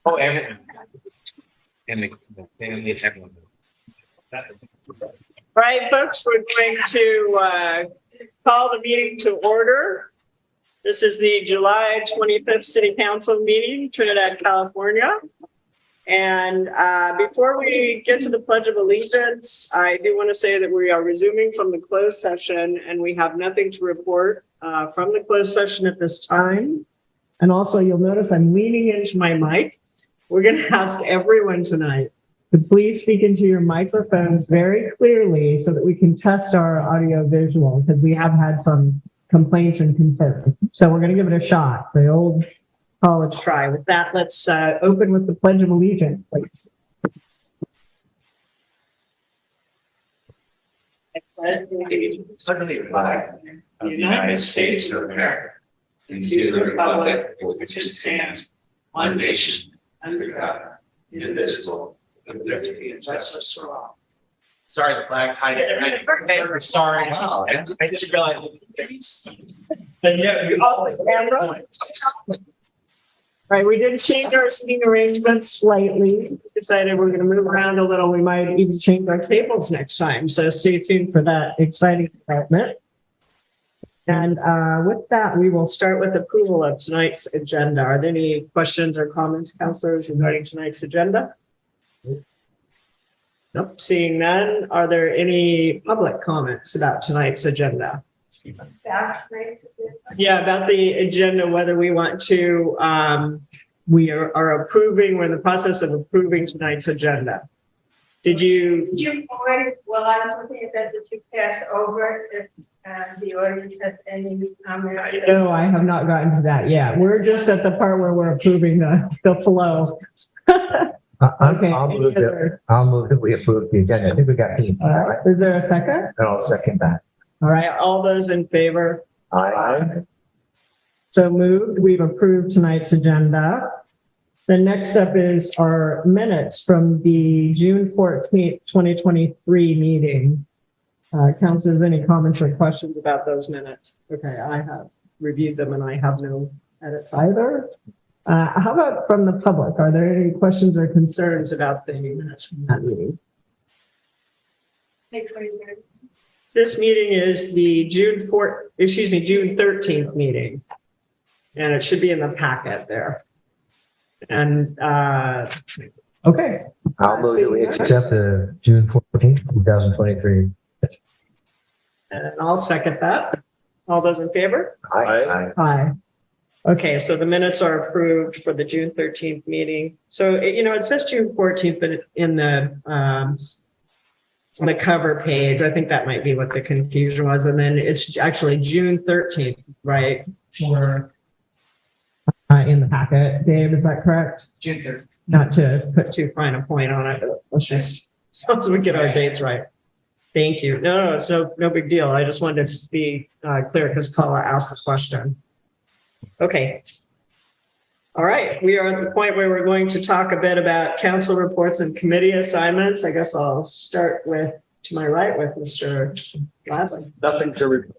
Oh, everyone. And the family, everyone. Right, folks, we're going to call the meeting to order. This is the July 25th City Council meeting, Trinidad, California. And before we get to the Pledge of Allegiance, I do want to say that we are resuming from the closed session and we have nothing to report from the closed session at this time. And also you'll notice I'm leaning into my mic. We're going to ask everyone tonight to please speak into your microphones very clearly so that we can test our audio visual, because we have had some complaints and concerns. So we're going to give it a shot, the old college try. With that, let's open with the Pledge of Allegiance, please. I pledge allegiance to the flag of the United States of America and to the republic for which it stands, one nation, under God, indivisible, with liberty and justice for all. Sorry, the flag's hiding. I'm sorry. I just realized. And yeah, you all the camera. Right, we did change our seating arrangements slightly. Decided we're going to move around a little. We might even change our tables next time. So stay tuned for that exciting development. And with that, we will start with approval of tonight's agenda. Are there any questions or comments, councilors, regarding tonight's agenda? Nope, seeing none. Are there any public comments about tonight's agenda? Yeah, about the agenda, whether we want to, we are approving, we're in the process of approving tonight's agenda. Did you forward it? Well, I was looking at that, did you pass over if the audience has any comments? No, I have not gotten to that yet. We're just at the part where we're approving the flow. Okay. I'll move that we approve the agenda. I think we got the. All right. Is there a second? And I'll second that. All right. All those in favor? Aye. So moved. We've approved tonight's agenda. The next up is our minutes from the June 14th, 2023 meeting. Councilors, any comments or questions about those minutes? Okay, I have reviewed them and I have no edits either. How about from the public? Are there any questions or concerns about the minutes from that meeting? This meeting is the June 13th meeting. And it should be in the packet there. And okay. I'll move that we accept the June 14th, 2023. And I'll second that. All those in favor? Aye. Aye. Okay, so the minutes are approved for the June 13th meeting. So, it says June 14th, but in the cover page, I think that might be what the confusion was. And then it's actually June 13th, right? For in the packet. Dave, is that correct? June 3rd. Not to put too fine a point on it, but let's just, as long as we get our dates right. Thank you. No, it's no big deal. I just wanted to be clear because Carla asked the question. Okay. All right. We are at the point where we're going to talk a bit about council reports and committee assignments. I guess I'll start to my right with Mr. Ladley. Nothing to report.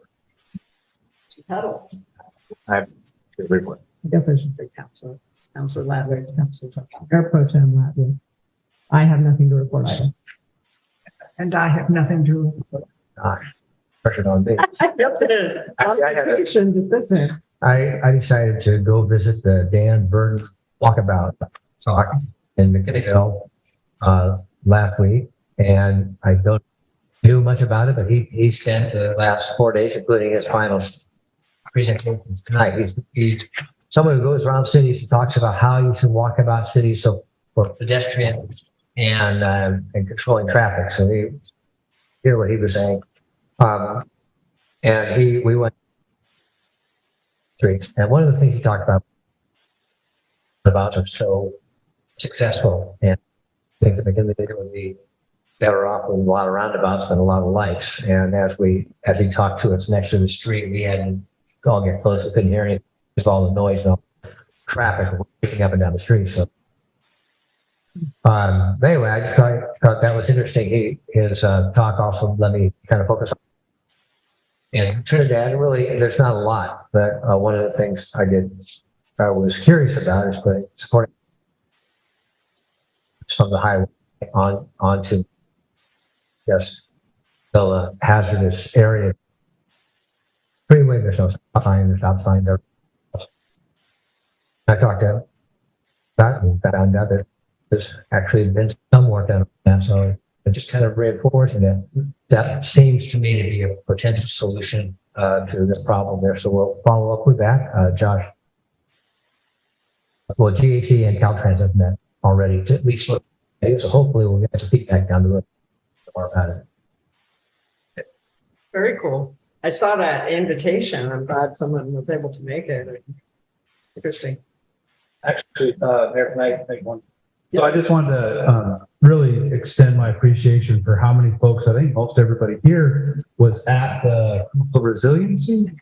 I have to report. I guess I should say Councilor Ladley, Mayor Pro Tem Ladley. I have nothing to report either. And I have nothing to report. Pressure on me. Yes, it is. Actually, I decided to go visit the Dan Burns walkabout talk in McKinneyville last week, and I don't do much about it, but he spent the last 4 days, including his final presentations tonight. He's someone who goes around cities and talks about how you should walk about cities so for pedestrians and controlling traffic. So hear what he was saying, and we went. And one of the things he talked about are so successful, and things that McKinley would be better off with a lot of roundabouts than a lot of lights. And as he talked to us next to the street, we had to all get close. We couldn't hear anything with all the noise and all the traffic racing up and down the street. So but anyway, I just thought that was interesting. His talk also let me kind of focus in Trinidad, really, there's not a lot, but one of the things I was curious about is putting supporting from the highway onto just the hazardous area. Freeway, there's no stop sign, there's stop sign there. I talked to that and found out that there's actually been some work done on that, so it just kind of reinforcing that. That seems to me to be a potential solution to the problem there. So we'll follow up with that, Josh. Well, GAT and Caltrans have met already to at least look. So hopefully we'll get some feedback down the road more about it. Very cool. I saw that invitation. I'm glad someone was able to make it. Interesting. Actually, Mayor, can I make one? So I just wanted to really extend my appreciation for how many folks, I think most everybody here was at the resiliency.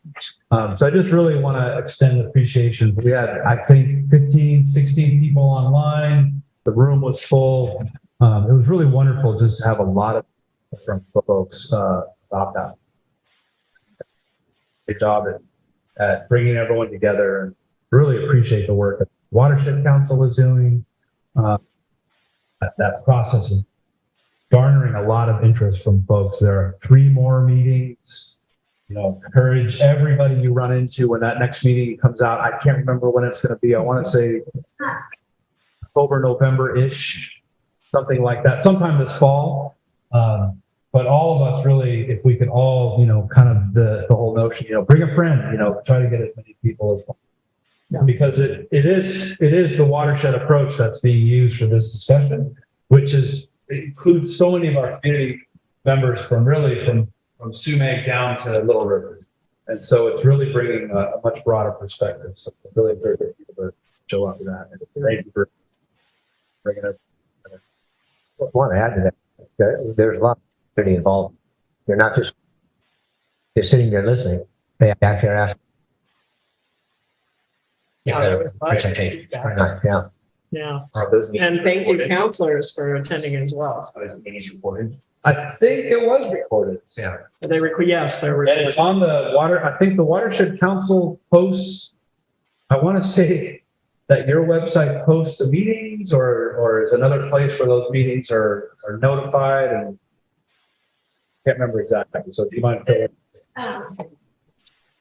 So I just really want to extend appreciation. We had, I think, 15, 16 people online. The room was full. It was really wonderful just to have a lot of different folks about that. Good job at bringing everyone together, and really appreciate the work that the Watershed Council is doing. That process is garnering a lot of interest from folks. There are 3 more meetings. Encourage everybody you run into when that next meeting comes out. I can't remember when it's going to be. I want to say October, November-ish, something like that, sometime this fall. But all of us really, if we could all, kind of the whole notion, bring a friend, try to get as many people as possible. Yeah. Because it is the watershed approach that's being used for this discussion, which includes so many of our community members from Sumag down to Little River. And so it's really bringing a much broader perspective. So it's really encouraging people to show up to that. And thank you for bringing it. I want to add to that. There's a lot of community involved. They're not just sitting there listening. They actually are asking. There was a lot of presentation. feedback. Yeah. Yeah. And thank you, counselors, for attending as well. I think it was recorded. Yeah. Yes, they were. And it's on the I think the Watershed Council posts, I want to say that your website posts the meetings or is another place where those meetings are notified, and can't remember exactly. So do you mind?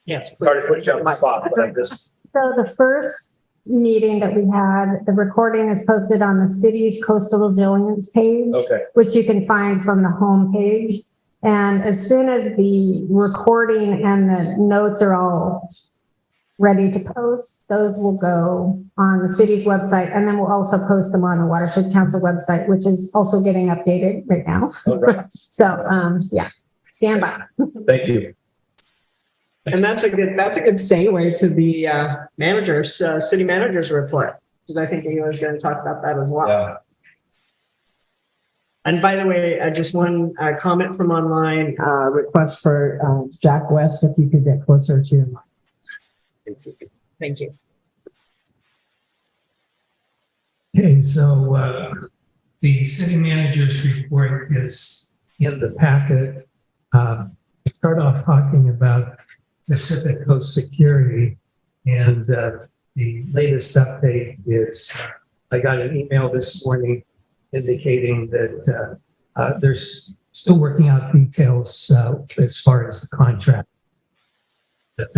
Yes. Sorry to put you on the spot, but I'm just. So the first meeting that we had, the recording is posted on the city's coastal resilience page, Okay. which you can find from the home page. And as soon as the recording and the notes are all ready to post, those will go on the city's website. And then we'll also post them on the Watershed Council website, which is also getting updated right now. Okay. So, yeah, stand by. Thank you. And that's a good segue to the city manager's report, because I think he was going to talk about that as well. Yeah. And by the way, just one comment from online, request for Jack West, if you could get closer to your mic. Thank you. Okay, so the city manager's report is in the packet. Start off talking about Pacific Coast security, and the latest update is I got an email this morning indicating that they're still working out details as far as the contract. But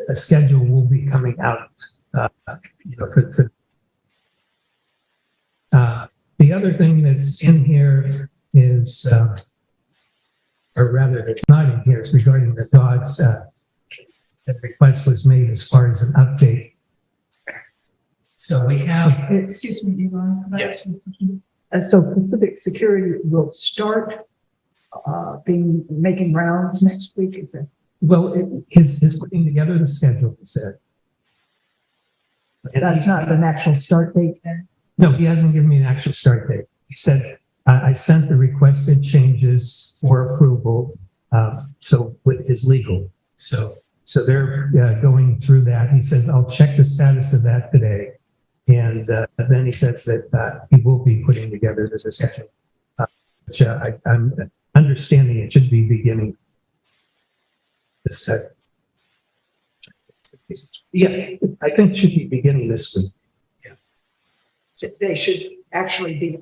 a schedule will be coming out. The other thing that's in here is, or rather, that's not in here, is regarding the dogs. The request was made as far as an update. So we have. Excuse me, Yvonne. Yes. And so Pacific Security will start making rounds next week, is it? Well, his putting together the schedule, he said. That's not an actual start date then? No, he hasn't given me an actual start date. He said, I sent the requested changes for approval. So with his legal. So they're going through that. He says, I'll check the status of that today. And then he says that he will be putting together this schedule, which I'm understanding it should be beginning. Yeah, I think it should be beginning this week. They should actually be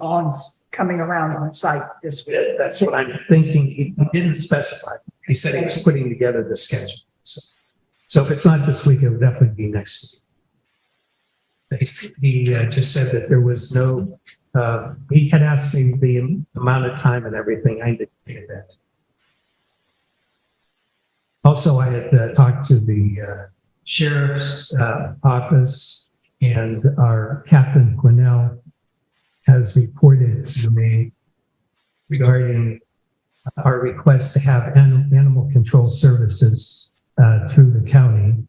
coming around on site this week. That's what I'm thinking. He didn't specify. He said he was putting together the schedule. So if it's not this week, it will definitely be next week. He just said that there was no, he had asked me the amount of time and everything. I indicated that. Also, I had talked to the sheriff's office, and our Captain Quinnell has reported to me regarding our request to have animal control services through the county.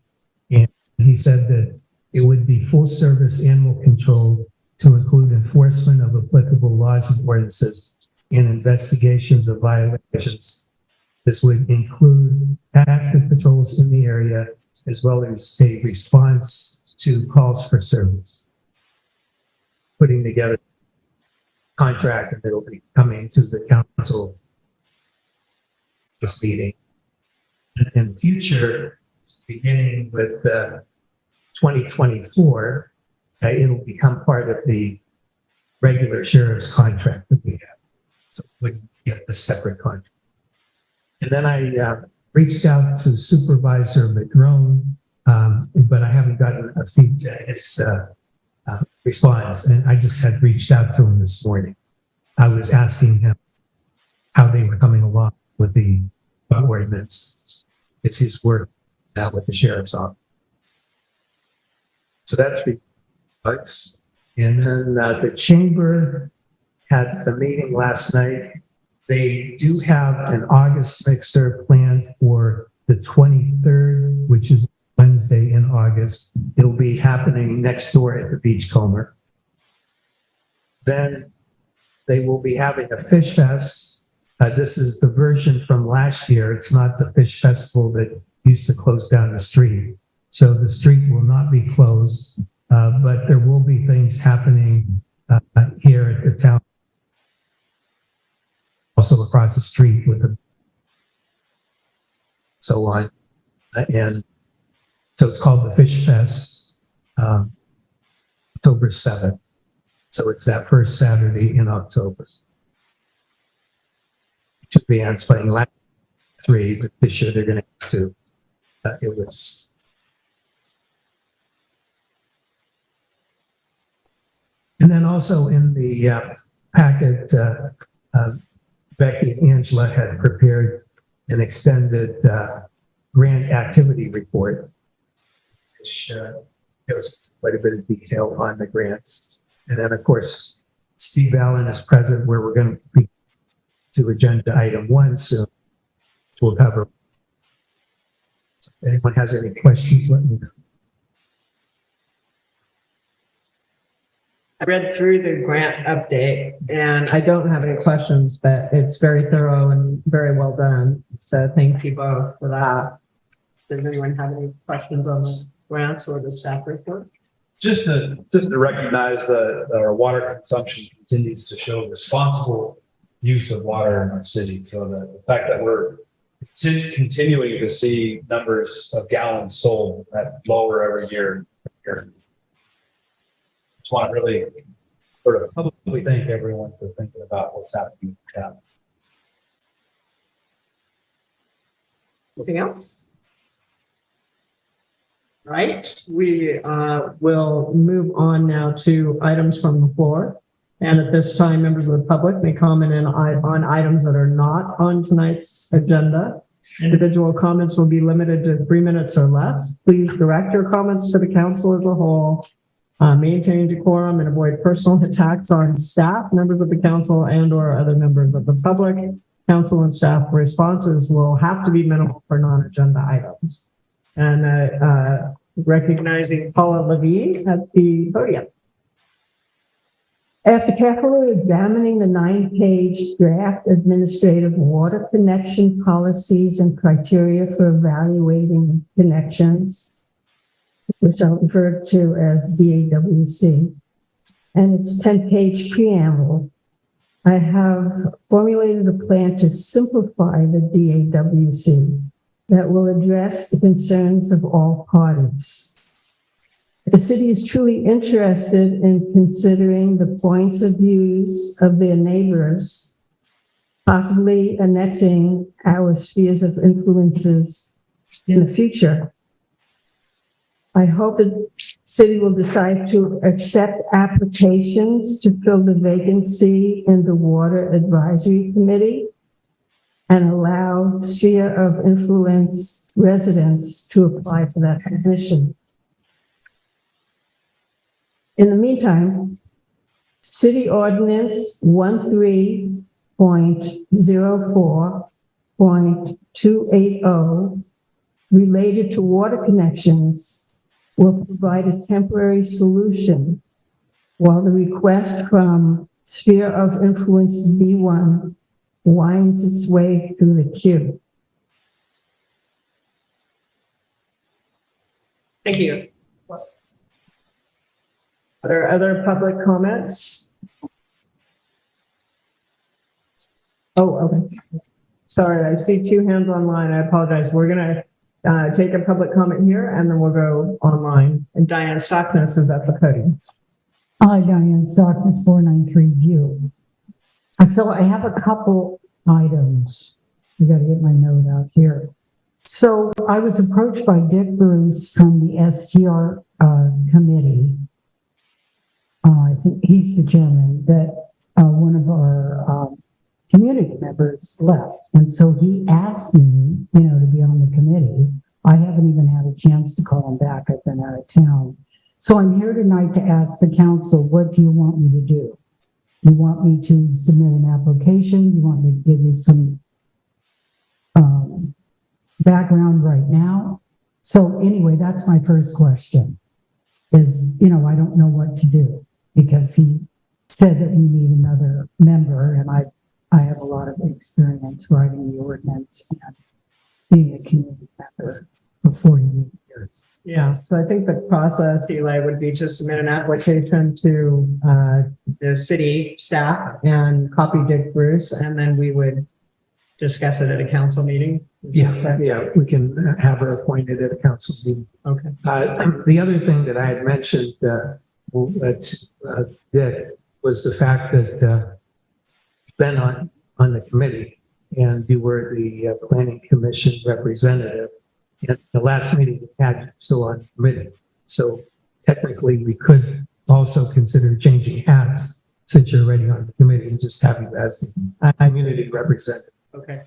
And he said that it would be full service animal control to include enforcement of applicable laws and ordinances and investigations of violations. This would include active patrols in the area, as well as a response to calls for service. Putting together a contract that will be coming to the council this meeting. In the future, beginning with 2024, it'll become part of the regular sheriff's contract that we have. So we wouldn't get a separate contract. And then I reached out to Supervisor McGrone, but I haven't gotten his response. And I just had reached out to him this morning. I was asking him how they were coming along with the ordinance. It's his work with the sheriff's office. So that's the bugs. And then the chamber had a meeting last night. They do have an August mixer planned for the 23rd, which is Wednesday in August. It'll be happening next door at the Beachcomber. Then they will be having a fish fest. This is the version from last year. It's not the fish festival that used to close down the street. So the street will not be closed, but there will be things happening here at the town. Also across the street with the so on. And so it's called the Fish Fest, October 7th. So it's that first Saturday in October. Two bands playing last 3, but this year they're going to have 2. It was. And then also in the packet, Becky and Angela had prepared an extended grant activity report, which there was quite a bit of detail on the grants. And then, of course, Steve Allen is present, where we're going to be to agenda item 1 soon, which we'll cover. So if anyone has any questions, let me know. I read through the grant update and I don't have any questions, but it's very thorough and very well done. So thank you both for that. Does anyone have any questions on the grants or the staff report? Just to recognize that our water consumption continues to show responsible use of water in our city. So the fact that we're continuing to see numbers of gallons sold that lower every year. Just want to really sort of publicly thank everyone for thinking about what's happening in town. Anything else? Right, we will move on now to items from the floor. And at this time, members of the public may comment on items that are not on tonight's agenda. Individual comments will be limited to 3 minutes or less. Please direct your comments to the council as a whole. Maintain decorum and avoid personal attacks on staff, members of the council, and or other members of the public. Council and staff responses will have to be minimal for non-agenda items. And recognizing Paula Levine at the podium. After carefully examining the 9-page draft administrative water connection policies and criteria for evaluating connections, which I'll refer to as DAWC, and its 10-page preamble, I have formulated a plan to simplify the DAWC that will address the concerns of all parties. If the city is truly interested in considering the points of views of their neighbors, possibly annexing our spheres of influences in the future, I hope the city will decide to accept applications to fill the vacancy in the Water Advisory Committee and allow sphere of influence residents to apply for that position. In the meantime, City Ordinance 13.04.280 related to water connections will provide a temporary solution while the request from Sphere of Influence B1 winds its way through the queue. Thank you. Are there other public comments? Oh, okay. Sorry, I see two hands online. I apologize. We're going to take a public comment here and then we'll go online. And Diane Stockness is at the podium. Hi, Diane Stockness, 493 View. So I have a couple items. I got to get my note out here. So I was approached by Dick Bruce from the STR committee. I think he's the chairman, that one of our community members left. And so he asked me, to be on the committee. I haven't even had a chance to call him back. I've been out of town. So I'm here tonight to ask the council, what do you want me to do? You want me to submit an application? You want me to give you some background right now? So anyway, that's my first question is, I don't know what to do because he said that we need another member and I have a lot of experience writing the ordinance and being a community member for 48 years. Yeah, so I think the process, Eli, would be to submit an application to the city staff and copy Dick Bruce, and then we would discuss it at a council meeting. Yeah, we can have her appointed at a council meeting. Okay. The other thing that I had mentioned Dick was the fact that you've been on the committee and you were the planning commission representative. At the last meeting we had, you were still on the committee. So technically we could also consider changing hats since you're already on the committee and just have you as the community representative. Okay.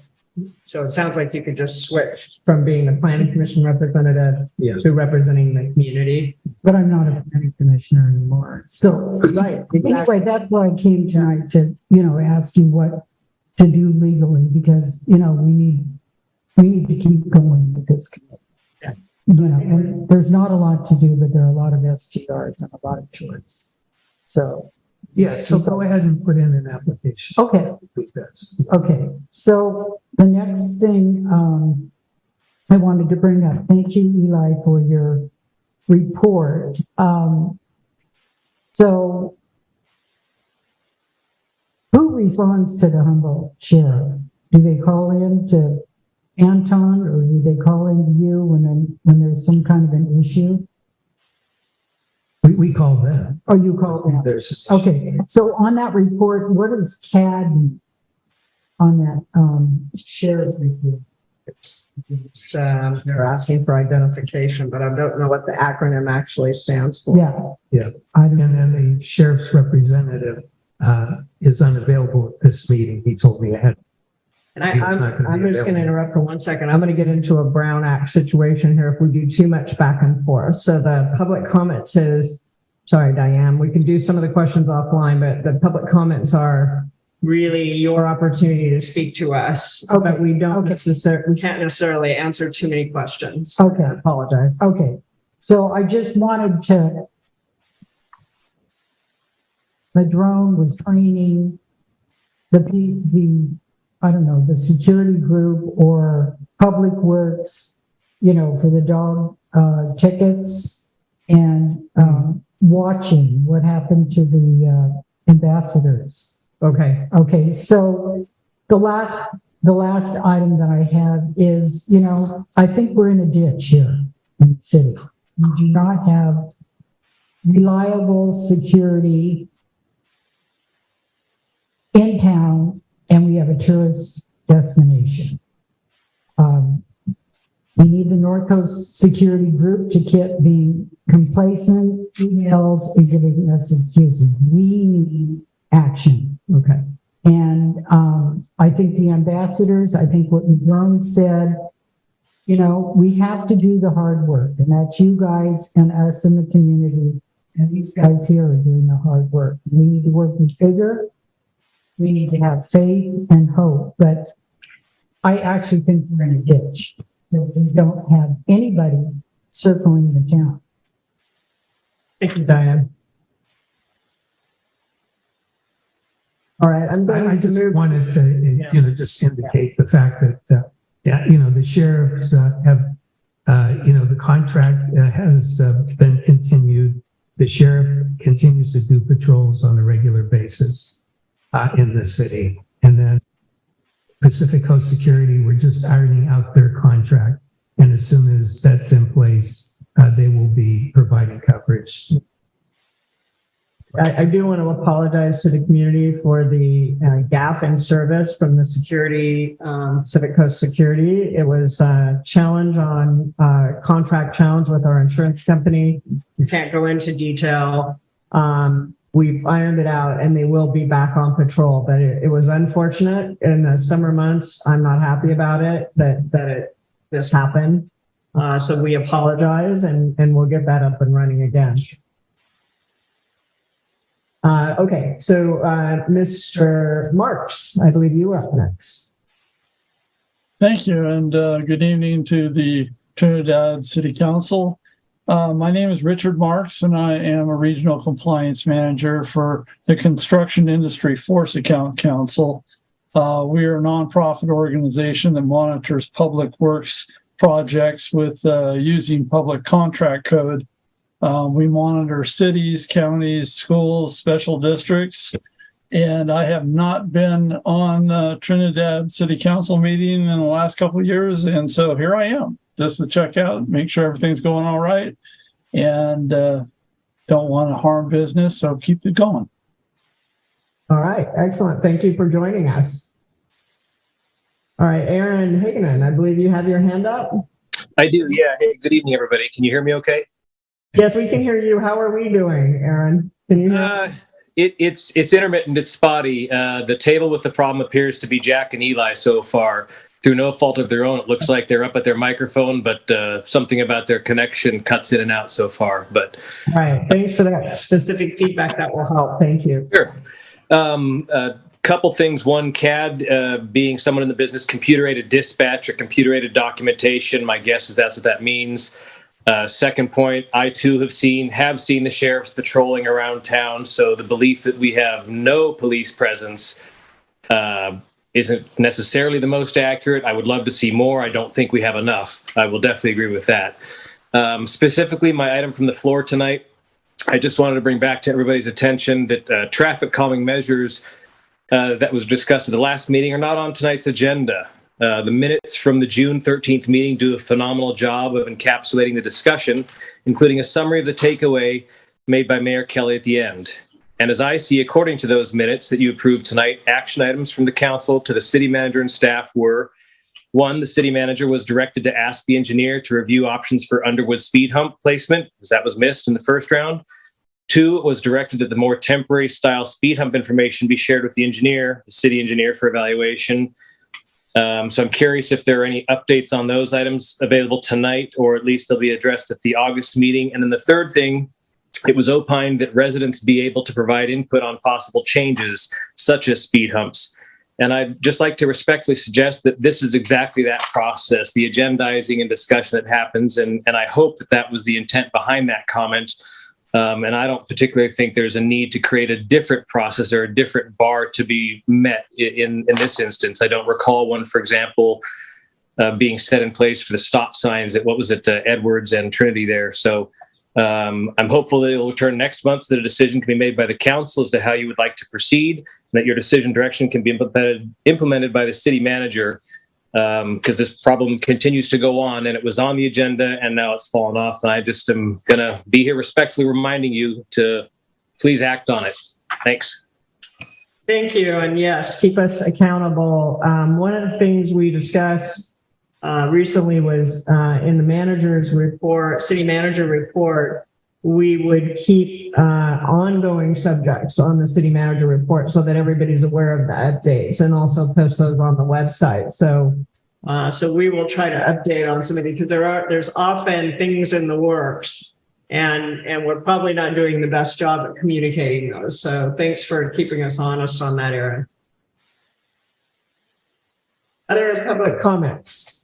So it sounds like you could just switch from being the planning commission representative to representing the community. But I'm not a planning commissioner anymore. So, right. Anyway, that's why I came tonight to, ask you what to do legally because, we need to keep going with this committee. Yeah. And there's not a lot to do, but there are a lot of STRs and a lot of choice. So. Yeah, so go ahead and put in an application. Okay. Okay. So the next thing I wanted to bring up, thank you, Eli, for your report. So who responds to the Humboldt sheriff? Do they call in to Anton or do they call in to you when there's some kind of an issue? We call them. Oh, you call them. Okay. So on that report, what is CAD on that sheriff report? They're asking for identification, but I don't know what the acronym actually stands for. Yeah. And then the sheriff's representative is unavailable at this meeting. He told me ahead. And I'm just going to interrupt for 1 second. I'm going to get into a Brown Act situation here if we do too much back and forth. So the public comment says, sorry, Diane, we can do some of the questions offline, but the public comments are really your opportunity to speak to us. Okay. But we don't necessarily, we can't necessarily answer too many questions. Okay. I apologize. Okay. So I just wanted to, the drone was training the security group or public works, for the dog tickets and watching what happened to the ambassadors Okay, so the last item that I have is, I think we're in a ditch here in the city. We do not have reliable security in town, and we have a tourist destination. We need the North Coast Security Group to quit being complacent, emails, and giving us excuses. We need action. Okay. And I think the ambassadors, I think what Ron said, we have to do the hard work, and that's you guys and us in the community. And these guys here are doing the hard work. We need to work with vigor. We need to have faith and hope. But I actually think we're in a ditch. That we don't have anybody circling the town. Thank you, Diane. All right, I'm I going to just move. wanted to, just indicate the fact that, the sheriffs have, the contract has been continued. The sheriff continues to do patrols on a regular basis in the city. And then Pacific Coast Security, we're just ironing out their contract. And as soon as that's in place, they will be providing coverage. I do want to apologize to the community for the gap in service from the security, Pacific Coast Security. It was a challenge on contract challenge with our insurance company. We can't go into detail. We've ironed it out, and they will be back on patrol, but it was unfortunate in the summer months. I'm not happy about it, that this happened. So we apologize, and we'll get that up and running again. Okay, so Mr. Marks, I believe you are up next. Thank you, and good evening to the Trinidad City Council. My name is Richard Marks, and I am a regional compliance manager for the Construction Industry Force Account Council. We are a nonprofit organization that monitors public works projects with using public contract code. We monitor cities, counties, schools, special districts, and I have not been on the Trinidad City Council meeting in the last couple of years, and so here I am, just to check out, make sure everything's going all right, and don't want to harm business, so keep it going. All right, excellent. Thank you for joining us. All right, Aaron Hageman, I believe you have your hand up. I do, yeah. Hey, good evening, everybody. Can you hear me okay? Yes, we can hear you. How are we doing, Aaron? Can you hear? It's intermittent. It's spotty. The table with the problem appears to be Jack and Eli so far. Through no fault of their own, it looks like they're up at their microphone, but something about their connection cuts in and out so far. But all right, thanks for that specific feedback. That will help. Thank you. Sure. Couple things. One, CAD being someone in the business, computer-aided dispatch or computer-aided documentation. My guess is that's what that means. Second point, I too have seen the sheriffs patrolling around town. So the belief that we have no police presence isn't necessarily the most accurate. I would love to see more. I don't think we have enough. I will definitely agree with that. Specifically, my item from the floor tonight, I just wanted to bring back to everybody's attention that traffic calming measures that was discussed at the last meeting are not on tonight's agenda. The minutes from the June 13th meeting do a phenomenal job of encapsulating the discussion, including a summary of the takeaway made by Mayor Kelly at the end. And as I see, according to those minutes that you approved tonight, action items from the council to the city manager and staff were: one, the city manager was directed to ask the engineer to review options for Underwood speed hump placement, because that was missed in the first round. Two, it was directed that the more temporary style speed hump information be shared with the city engineer for evaluation. So I'm curious if there are any updates on those items available tonight, or at least they'll be addressed at the August meeting. And then the third thing, it was opined that residents be able to provide input on possible changes, such as speed humps. And I'd just like to respectfully suggest that this is exactly that process, the agendizing and discussion that happens. And I hope that that was the intent behind that comment. And I don't particularly think there's a need to create a different process or a different bar to be met in this instance. I don't recall one, for example, being set in place for the stop signs at, Edwards and Trinity there. So I'm hopeful that it will return next month so that a decision can be made by the council as to how you would like to proceed. that your decision direction can be implemented by the city manager, because this problem continues to go on, and it was on the agenda and now it's fallen off. And I just am going to be here respectfully reminding you to please act on it. Thanks. Thank you. And yes, keep us accountable. One of the things we discussed recently was in the manager's report, city manager report, we would keep ongoing subjects on the city manager report so that everybody's aware of the updates, and also post those on the website. So we will try to update on some of these, because there's often things in the works, and we're probably not doing the best job at communicating those. So thanks for keeping us honest on that, Aaron. Other public comments?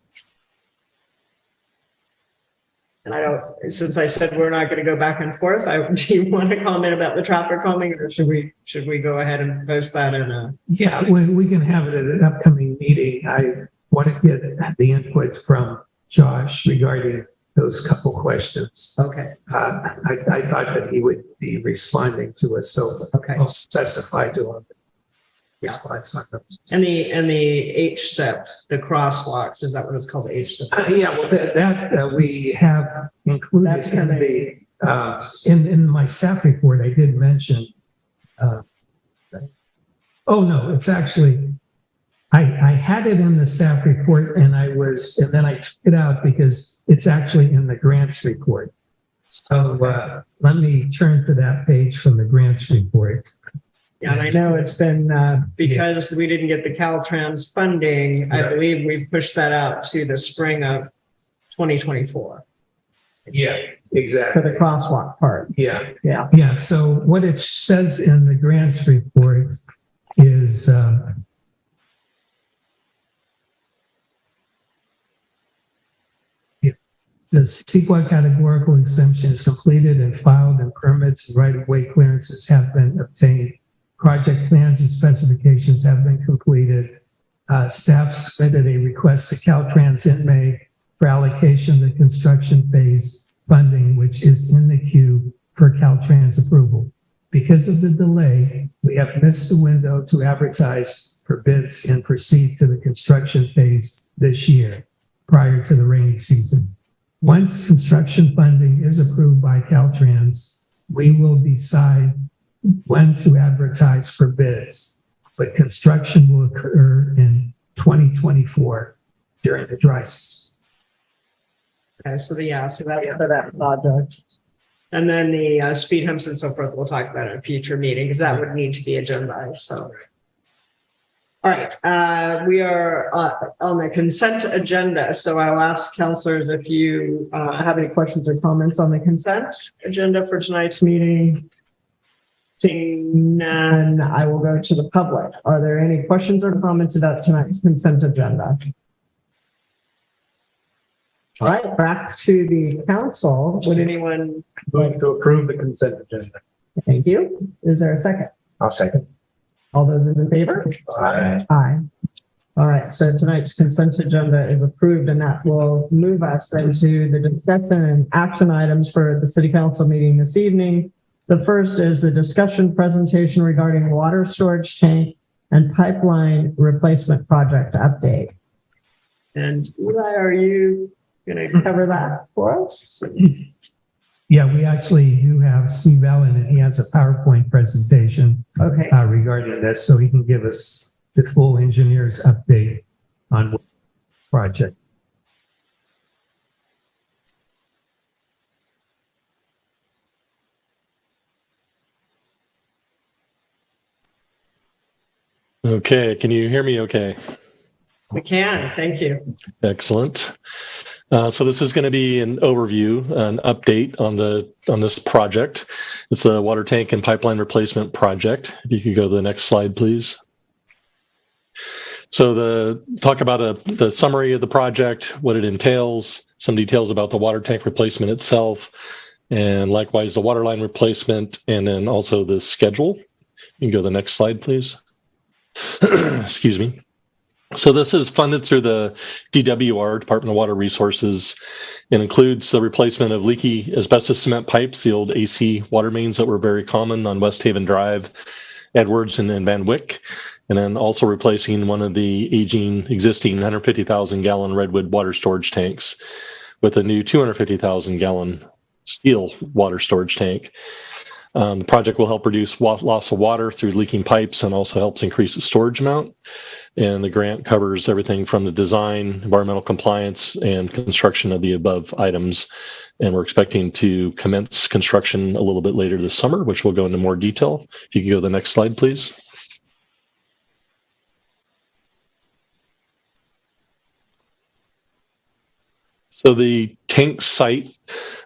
And since I said we're not going to go back and forth, do you want to comment about the traffic calming, or should we go ahead and post that in a? Yeah, we can have it at an upcoming meeting. I want to get the input from Josh regarding those couple questions. Okay. I thought that he would be responding to us, so Okay. I'll specify to him response on those. And the HSIP, the crosswalks, is that what it's called, HSIP? Yeah, well, that we have included That's in gonna the in my staff report. I did mention. Oh no, it's actually. I had it in the staff report, and then I took it out because it's actually in the grants report. So let me turn to that page from the grants report. Yeah, and I know it's been because we didn't get the Caltrans funding. I believe we've pushed that out to the spring of 2024. Yeah, exactly. For the crosswalk part. Yeah. So what it says in the grants report is if the CEQA categorical exemption is completed and filed, and permits and right-of-way clearances have been obtained, project plans and specifications have been completed, staff submitted a request to Caltrans in May for allocation of the construction phase funding, which is in the queue for Caltrans approval. Because of the delay, we have missed the window to advertise for bids and proceed to the construction phase this year, prior to the rainy season. Once construction funding is approved by Caltrans, we will decide when to advertise for bids, but construction will occur in 2024 during the dry season. Okay, so that's for that project. And then the speed humps and so forth, we'll talk about in a future meeting, because that would need to be agendized. So, all right, we are on the consent agenda. So I'll ask counselors if you have any questions or comments on the consent agenda for tonight's meeting. Seeing none, I will go to the public. Are there any questions or comments about tonight's consent agenda? All right, back to the council. Would anyone Going to approve the consent agenda. Thank you. Is there a second? I'll second. All those in favor? Aye. Aye. All right, so tonight's consent agenda is approved, and that will move us into the discussion and action items for the city council meeting this evening. The first is the discussion presentation regarding water storage tank and pipeline replacement project update. And Eli, are you going to cover that for us? Yeah, we actually do have Steve Allen, and he has a PowerPoint presentation regarding this, so he can give us the full engineer's update on the project. Okay, can you hear me okay? We can, thank you. Excellent. So this is going to be an overview, an update on this project. It's a water tank and pipeline replacement project. If you could go to the next slide, please. So talk about the summary of the project, what it entails, some details about the water tank replacement itself, and likewise the water line replacement, and then also the schedule. You can go to the next slide, please. Excuse me. So this is funded through the DWR, Department of Water Resources, and includes the replacement of leaky asbestos cement pipes, the old AC water mains that were very common on West Haven Drive, Edwards and then Van Wyck, and then also replacing one of the aging existing 150,000 gallon redwood water storage tanks with a new 250,000 gallon steel water storage tank. The project will help reduce loss of water through leaking pipes and also helps increase the storage amount. And the grant covers everything from the design, environmental compliance, and construction of the above items. And we're expecting to commence construction a little bit later this summer, which we'll go into more detail. If you could go to the next slide, please. So the tank site,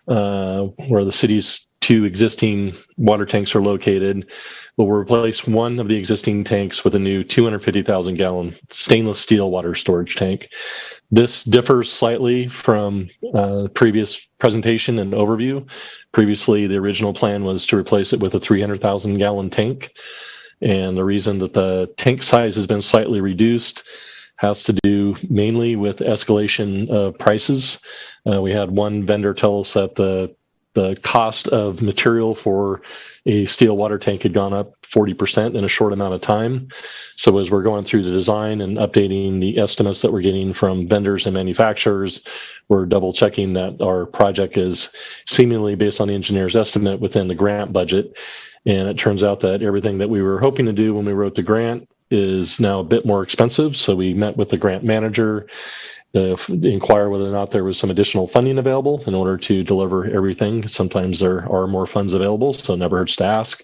where the city's 2 existing water tanks are located, will replace one of the existing tanks with a new 250,000 gallon stainless steel water storage tank. This differs slightly from previous presentation and overview. Previously, the original plan was to replace it with a 300,000 gallon tank. And the reason that the tank size has been slightly reduced has to do mainly with escalation of prices. We had one vendor tell us that the cost of material for a steel water tank had gone up 40% in a short amount of time. So as we're going through the design and updating the estimates that we're getting from vendors and manufacturers, we're double checking that our project is seemingly based on the engineer's estimate within the grant budget. And it turns out that everything that we were hoping to do when we wrote the grant is now a bit more expensive. So we met with the grant manager to inquire whether or not there was some additional funding available in order to deliver everything. Sometimes there are more funds available, so it never hurts to ask.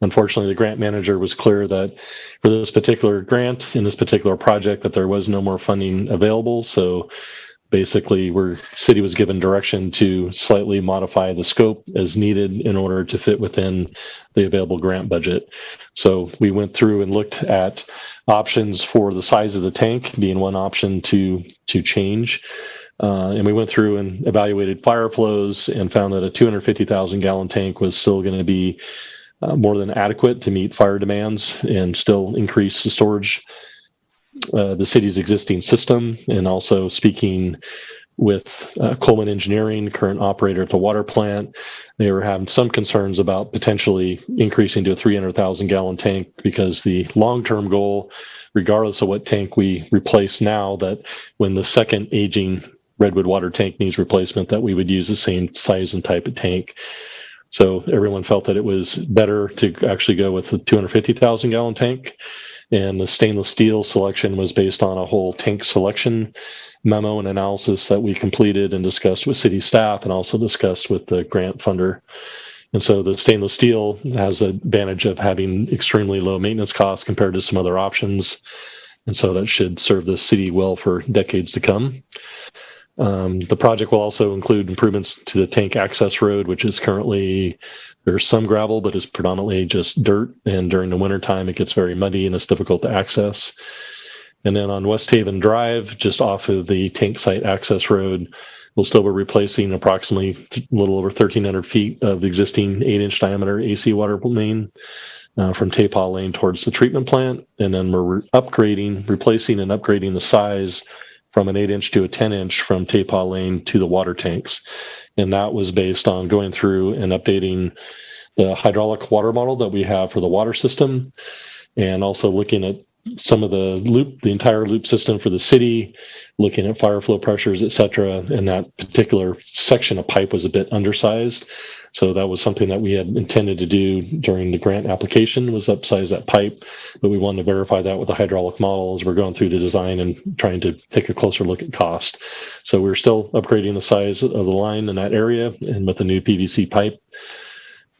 Unfortunately, the grant manager was clear that for this particular grant in this particular project that there was no more funding available. So basically, city was given direction to slightly modify the scope as needed in order to fit within the available grant budget. So we went through and looked at options for the size of the tank being one option to change. And we went through and evaluated fire flows and found that a 250,000 gallon tank was still going to be more than adequate to meet fire demands and still increase the storage the city's existing system. And also speaking with Coleman Engineering, current operator at the water plant, they were having some concerns about potentially increasing to a 300,000 gallon tank because the long-term goal, regardless of what tank we replace now, that when the second aging redwood water tank needs replacement, that we would use the same size and type of tank. So everyone felt that it was better to actually go with the 250,000 gallon tank. And the stainless steel selection was based on a whole tank selection memo and analysis that we completed and discussed with city staff and also discussed with the grant funder. And so the stainless steel has the advantage of having extremely low maintenance costs compared to some other options. And so that should serve the city well for decades to come. The project will also include improvements to the tank access road, which is currently, there's some gravel, but it's predominantly just dirt. And during the wintertime, it gets very muddy and it's difficult to access. And then on West Haven Drive, just off of the tank site access road, we'll still be replacing approximately a little over 1,300 feet of the existing 8-inch diameter AC water main from Taypaw Lane towards the treatment plant. And then we're replacing and upgrading the size from an 8-inch to a 10-inch from Taypaw Lane to the water tanks. And that was based on going through and updating the hydraulic water model that we have for the water system, and also looking at some of the entire loop system for the city, looking at fire flow pressures, et cetera. And that particular section of pipe was a bit undersized. So that was something that we had intended to do during the grant application, was upsize that pipe, but we wanted to verify that with the hydraulic model as we're going through the design and trying to take a closer look at cost. So we're still upgrading the size of the line in that area and with the new PVC pipe.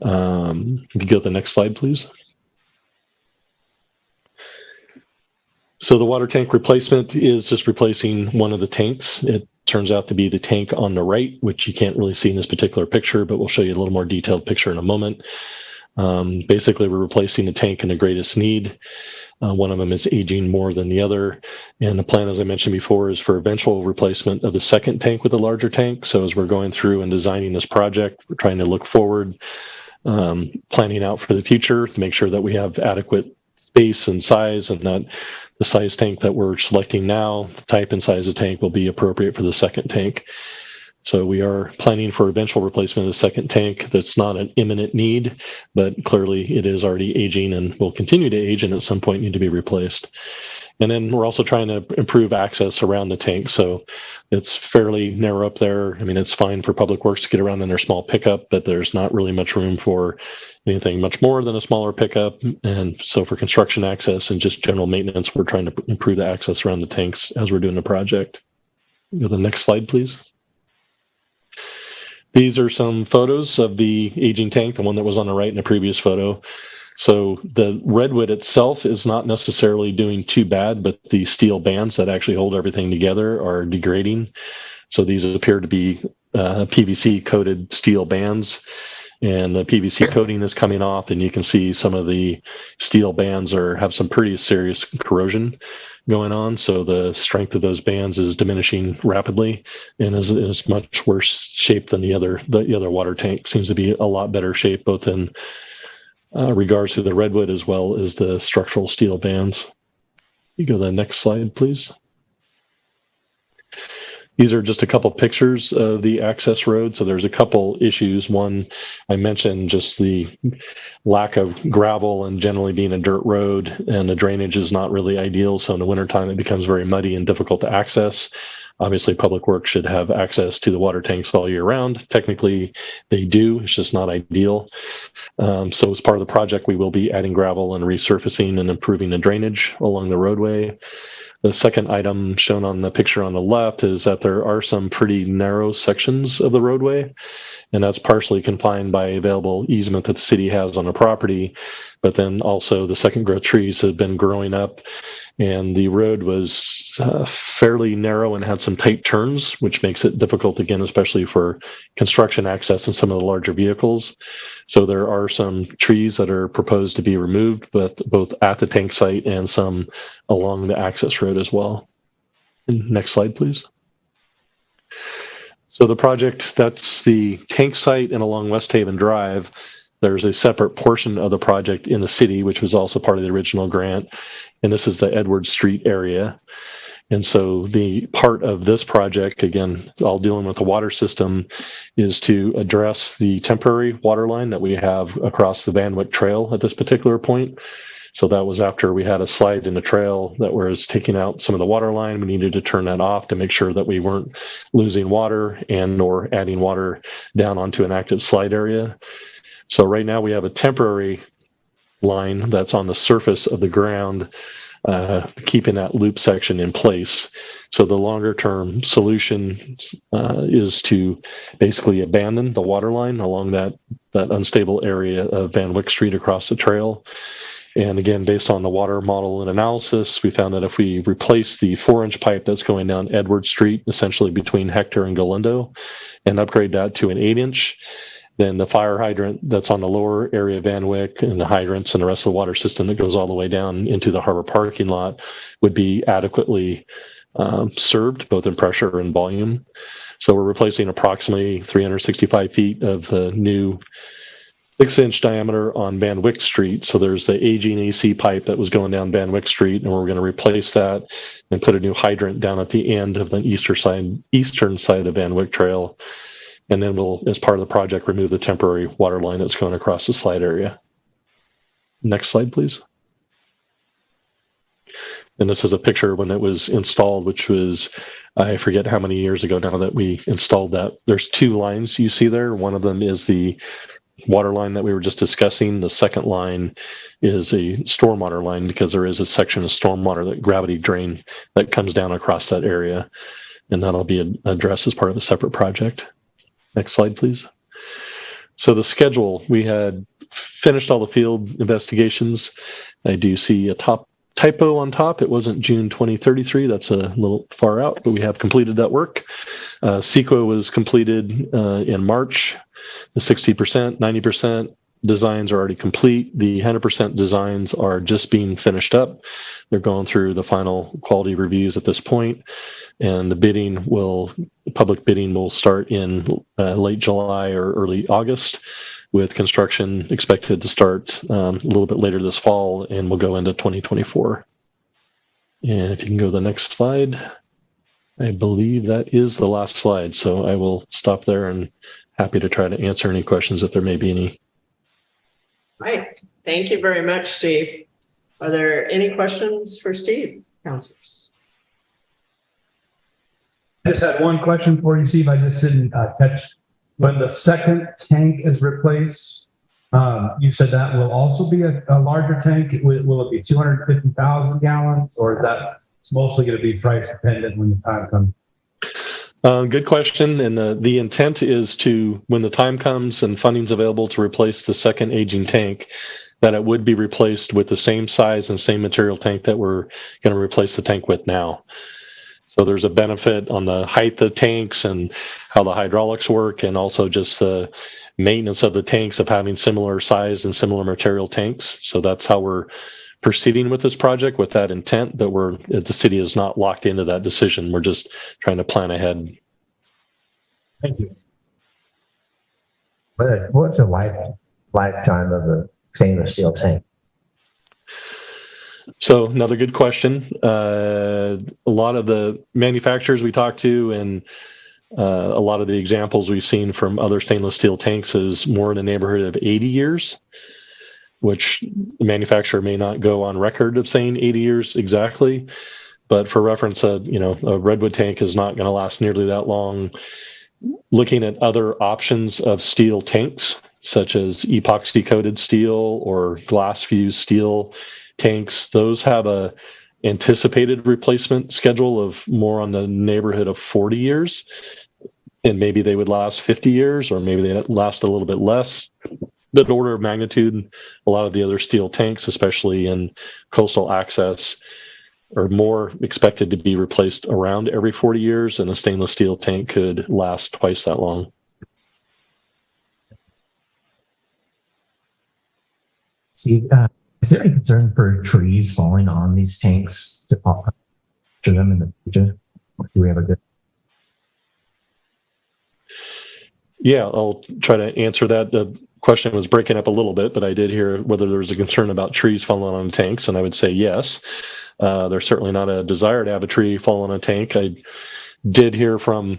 If you go to the next slide, please. So the water tank replacement is just replacing one of the tanks. It turns out to be the tank on the right, which you can't really see in this particular picture, but we'll show you a little more detailed picture in a moment. Basically, we're replacing the tank in the greatest need. One of them is aging more than the other. And the plan, as I mentioned before, is for eventual replacement of the second tank with a larger tank. So as we're going through and designing this project, we're trying to look forward, planning out for the future to make sure that we have adequate space and size, and that the size tank that we're selecting now, the type and size of tank, will be appropriate for the second tank. So we are planning for eventual replacement of the second tank. That's not an imminent need, but clearly it is already aging and will continue to age and at some point need to be replaced. And then we're also trying to improve access around the tank. So it's fairly narrow up there. I mean, it's fine for public works to get around in their small pickup, but there's not really much room for anything much more than a smaller pickup. And so for construction access and just general maintenance, we're trying to improve the access around the tanks as we're doing the project. Go to the next slide, please. These are some photos of the aging tank, the one that was on the right in the previous photo. So the redwood itself is not necessarily doing too bad, but the steel bands that actually hold everything together are degrading. So these appear to be PVC coated steel bands, and the PVC coating is coming off, and you can see some of the steel bands have some pretty serious corrosion going on. So the strength of those bands is diminishing rapidly and is much worse shape than the other water tank. Seems to be a lot better shape, both in regards to the redwood as well as the structural steel bands. You go to the next slide, please. These are just a couple pictures of the access road. So there's a couple issues. One, I mentioned just the lack of gravel and generally being a dirt road, and the drainage is not really ideal. So in the wintertime, it becomes very muddy and difficult to access. Obviously, public works should have access to the water tanks all year round. Technically, they do. It's just not ideal. So as part of the project, we will be adding gravel and resurfacing and improving the drainage along the roadway. The second item shown on the picture on the left is that there are some pretty narrow sections of the roadway, and that's partially confined by available easement that the city has on the property. But then also the second growth trees have been growing up, and the road was fairly narrow and had some tight turns, which makes it difficult, again, especially for construction access and some of the larger vehicles. So there are some trees that are proposed to be removed, but both at the tank site and some along the access road as well. And next slide, please. So the project, that's the tank site and along West Haven Drive. There's a separate portion of the project in the city, which was also part of the original grant. And this is the Edward Street area. And so the part of this project, again, all dealing with the water system, is to address the temporary water line that we have across the Van Wyck Trail at this particular point. So that was after we had a slide in the trail that was taking out some of the water line. We needed to turn that off to make sure that we weren't losing water and nor adding water down onto an active slide area. So right now we have a temporary line that's on the surface of the ground, keeping that loop section in place. So the longer term solution is to basically abandon the water line along that unstable area of Van Wyck Street across the trail. And again, based on the water model and analysis, we found that if we replace the 4-inch pipe that's going down Edward Street, essentially between Hector and Galindo, and upgrade that to an 8-inch, then the fire hydrant that's on the lower area of Van Wyck and the hydrants and the rest of the water system that goes all the way down into the harbor parking lot would be adequately served, both in pressure and volume. So we're replacing approximately 365 feet of the new 6-inch diameter on Van Wyck Street. So there's the aging AC pipe that was going down Van Wyck Street, and we're going to replace that and put a new hydrant down at the end of the eastern side of the Van Wyck Trail. And then we'll, as part of the project, remove the temporary water line that's going across the slide area. Next slide, please. And this is a picture when it was installed, which was, I forget how many years ago now that we installed that. There's 2 lines you see there. One of them is the water line that we were just discussing. The second line is a stormwater line, because there is a section of stormwater, that gravity drain that comes down across that area. And that'll be addressed as part of a separate project. Next slide, please. So the schedule, we had finished all the field investigations. I do see a typo on top. It wasn't June 2033. That's a little far out, but we have completed that work. CEQA was completed in March. The 60%, 90% designs are already complete. The 100% designs are just being finished up. They're going through the final quality reviews at this point. And the public bidding will start in late July or early August, with construction expected to start a little bit later this fall, and will go into 2024. And if you can go to the next slide. I believe that is the last slide, so I will stop there and happy to try to answer any questions if there may be any. Right. Thank you very much, Steve. Are there any questions for Steve, councilors? I just had one question for you, Steve. I just didn't catch. When the second tank is replaced, you said that will also be a larger tank. Will it be 250,000 gallons, or is that mostly going to be price dependent when the time comes? Good question. And the intent is to, when the time comes and funding's available to replace the second aging tank, that it would be replaced with the same size and same material tank that we're going to replace the tank with now. So there's a benefit on the height of tanks and how the hydraulics work, and also just the maintenance of the tanks of having similar size and similar material tanks. So that's how we're proceeding with this project, with that intent, but the city is not locked into that decision. We're just trying to plan ahead. Thank you. What's the lifetime of a stainless steel tank? So another good question. A lot of the manufacturers we talk to and a lot of the examples we've seen from other stainless steel tanks is more in the neighborhood of 80 years, which the manufacturer may not go on record of saying 80 years exactly. But for reference, a redwood tank is not going to last nearly that long. Looking at other options of steel tanks, such as epoxy coated steel or glass fused steel tanks, those have a anticipated replacement schedule of more on the neighborhood of 40 years. And maybe they would last 50 years, or maybe they last a little bit less. But order of magnitude, a lot of the other steel tanks, especially in coastal access, are more expected to be replaced around every 40 years, and a stainless steel tank could last twice that long. See, is there any concern for trees falling on these tanks to them in the future? Or do we have a good? Yeah, I'll try to answer that. The question was breaking up a little bit, but I did hear whether there was a concern about trees falling on tanks, and I would say yes. There's certainly not a desire to have a tree fall on a tank. I did hear from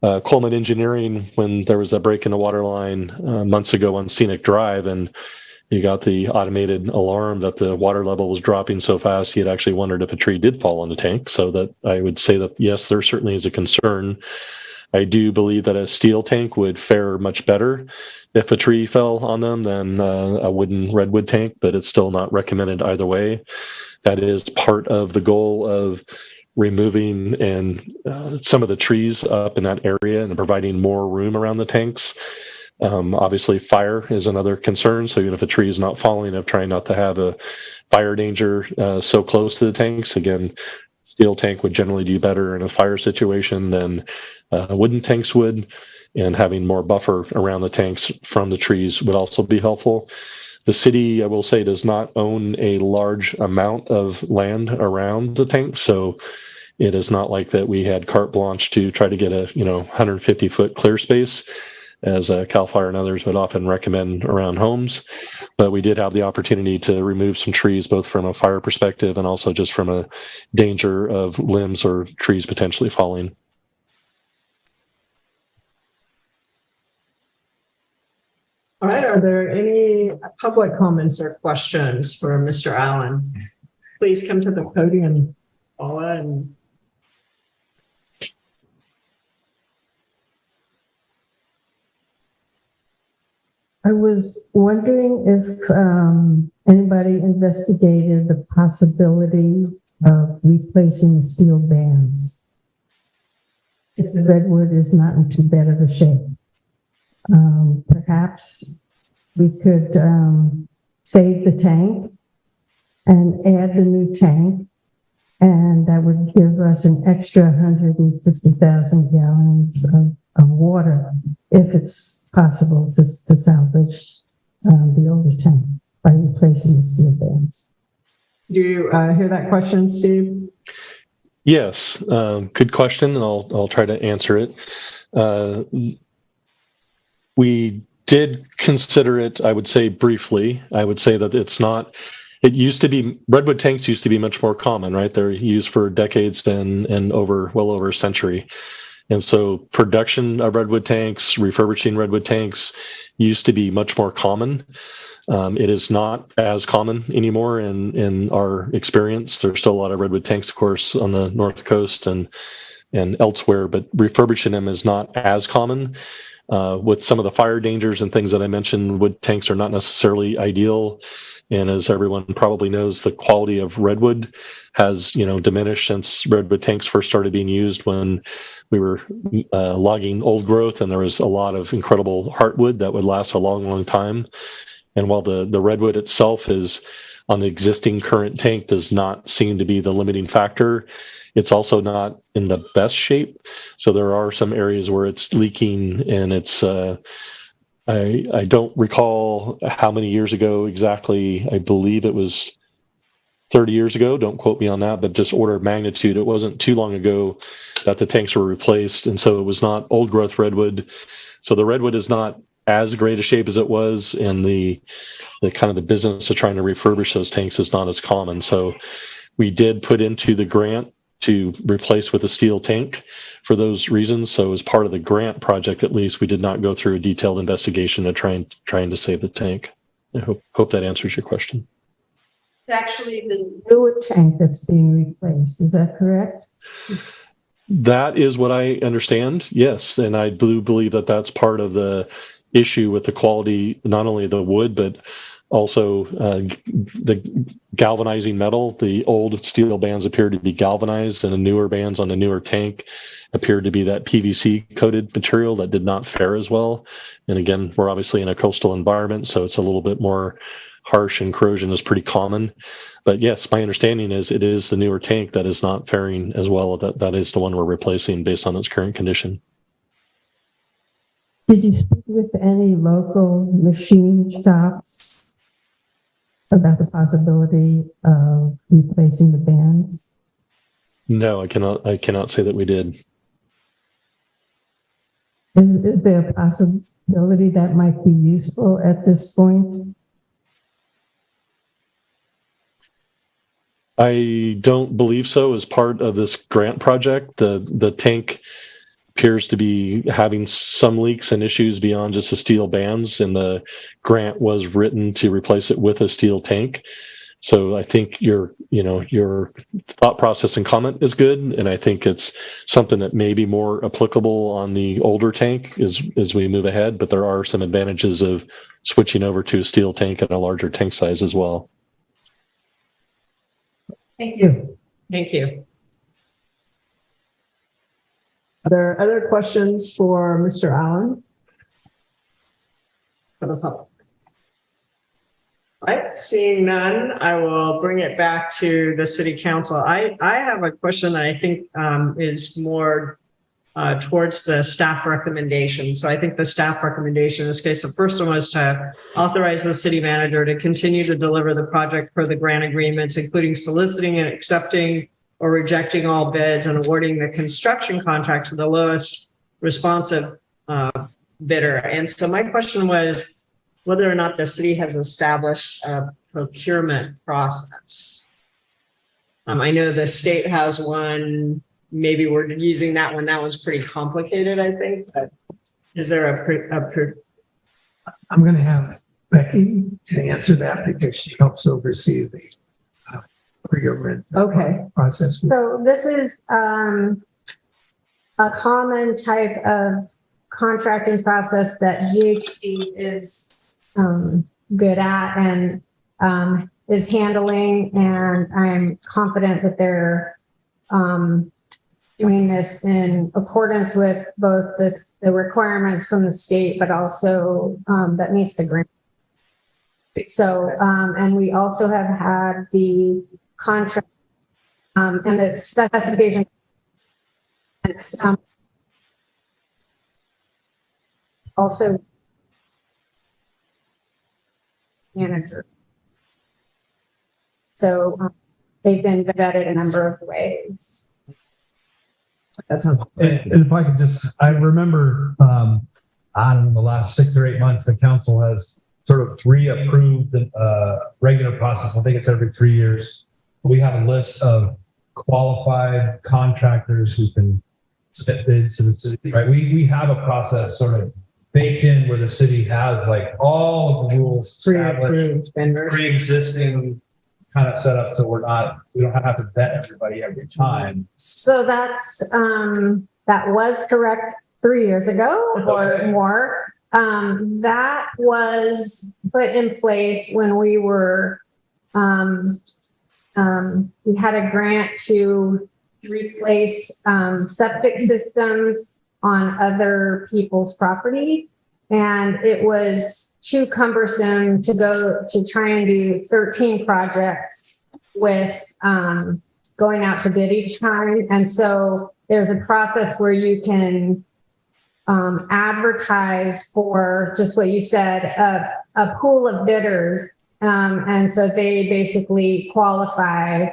Coleman Engineering when there was a break in the water line months ago on Scenic Drive, and you got the automated alarm that the water level was dropping so fast, he had actually wondered if a tree did fall on the tank. So that I would say that, yes, there certainly is a concern. I do believe that a steel tank would fare much better if a tree fell on them than a wooden redwood tank, but it's still not recommended either way. That is part of the goal of removing some of the trees up in that area and providing more room around the tanks. Obviously, fire is another concern. So even if a tree is not falling, I'm trying not to have a fire danger so close to the tanks. Again, steel tank would generally do better in a fire situation than wooden tanks would, and having more buffer around the tanks from the trees would also be helpful. The city, I will say, does not own a large amount of land around the tanks, so it is not like that we had carte blanche to try to get a 150-foot clear space, as CAL FIRE and others would often recommend around homes. But we did have the opportunity to remove some trees, both from a fire perspective and also just from a danger of limbs or trees potentially falling. All right, are there any public comments or questions for Mr. Allen? Please come to the podium, Paula. I was wondering if anybody investigated the possibility of replacing the steel bands if the redwood is not in too bad of a shape. Perhaps we could save the tank and add the new tank, and that would give us an extra 150,000 gallons of water if it's possible to salvage the older tank by replacing the steel bands. Do you hear that question, Steve? Yes, good question, and I'll try to answer it. We did consider it, I would say briefly. I would say that it's not It used to be, redwood tanks used to be much more common, right? They're used for decades and well over a century. And so production of redwood tanks, refurbishing redwood tanks used to be much more common. It is not as common anymore in our experience. There's still a lot of redwood tanks, of course, on the North Coast and elsewhere, but refurbishing them is not as common. With some of the fire dangers and things that I mentioned, wood tanks are not necessarily ideal. And as everyone probably knows, the quality of redwood has, diminished since redwood tanks first started being used when we were logging old growth, and there was a lot of incredible heartwood that would last a long, long time. And while the redwood itself is on the existing current tank does not seem to be the limiting factor, it's also not in the best shape. So there are some areas where it's leaking, and it's I don't recall how many years ago exactly. I believe it was 30 years ago. Don't quote me on that, but just order of magnitude. It wasn't too long ago that the tanks were replaced. And so it was not old growth redwood. So the redwood is not as great a shape as it was, and the kind of the business of trying to refurbish those tanks is not as common. So we did put into the grant to replace with a steel tank for those reasons. So as part of the grant project, at least, we did not go through a detailed investigation of trying to save the tank. I hope that answers your question. It's actually the Newer tank that's being replaced, is that correct? That is what I understand, yes. And I do believe that that's part of the issue with the quality, not only of the wood, but also the galvanizing metal. The old steel bands appear to be galvanized, and the newer bands on the newer tank appeared to be that PVC coated material that did not fare as well. And again, we're obviously in a coastal environment, so it's a little bit more harsh, and corrosion is pretty common. But yes, my understanding is it is the newer tank that is not faring as well. That is the one we're replacing based on its current condition. Did you speak with any local machine shops about the possibility of replacing the bands? No, I cannot say that we did. Is there a possibility that might be useful at this point? I don't believe so. As part of this grant project, the tank appears to be having some leaks and issues beyond just the steel bands, and the grant was written to replace it with a steel tank. So I think your thought process and comment is good, and I think it's something that may be more applicable on the older tank as we move ahead. But there are some advantages of switching over to a steel tank and a larger tank size as well. Thank you. Thank you. Are there other questions for Mr. Allen? For the public. All right, seeing none, I will bring it back to the city council. I have a question that I think is more towards the staff recommendation. So I think the staff recommendation in this case, the first one was to authorize the city manager to continue to deliver the project per the grant agreements, including soliciting and accepting or rejecting all bids and awarding the construction contract to the lowest responsive bidder. And so my question was whether or not the city has established a procurement process. I know the state has one. Maybe we're using that one. That one's pretty complicated, I think. But is there I'm going to have Becky to answer that because she helps oversee the procurement process. So this is a common type of contracting process that GHC is good at and is handling, and I'm confident that they're doing this in accordance with both the requirements from the state, but also that meets the grant. So, and we also have had the contract and the specification. It's also manager. So they've been vetted a number of ways. That's and if I could just, I remember, I don't know, the last 6 or 8 months, the council has sort of pre-approved the regular process. I think it's every 3 years. We have a list of qualified contractors who can submit bids to the city, right? We have a process sort of baked in where the city has like all of the rules established, pre-existing kind of set up, so we don't have to vet everybody every time. So that's, that was correct 3 years ago or more. That was put in place when we were, we had a grant to replace septic systems on other people's property. And it was too cumbersome to go to try and do 13 projects with going out to bid each time. And so there's a process where you can advertise for just what you said, a pool of bidders. And so they basically qualify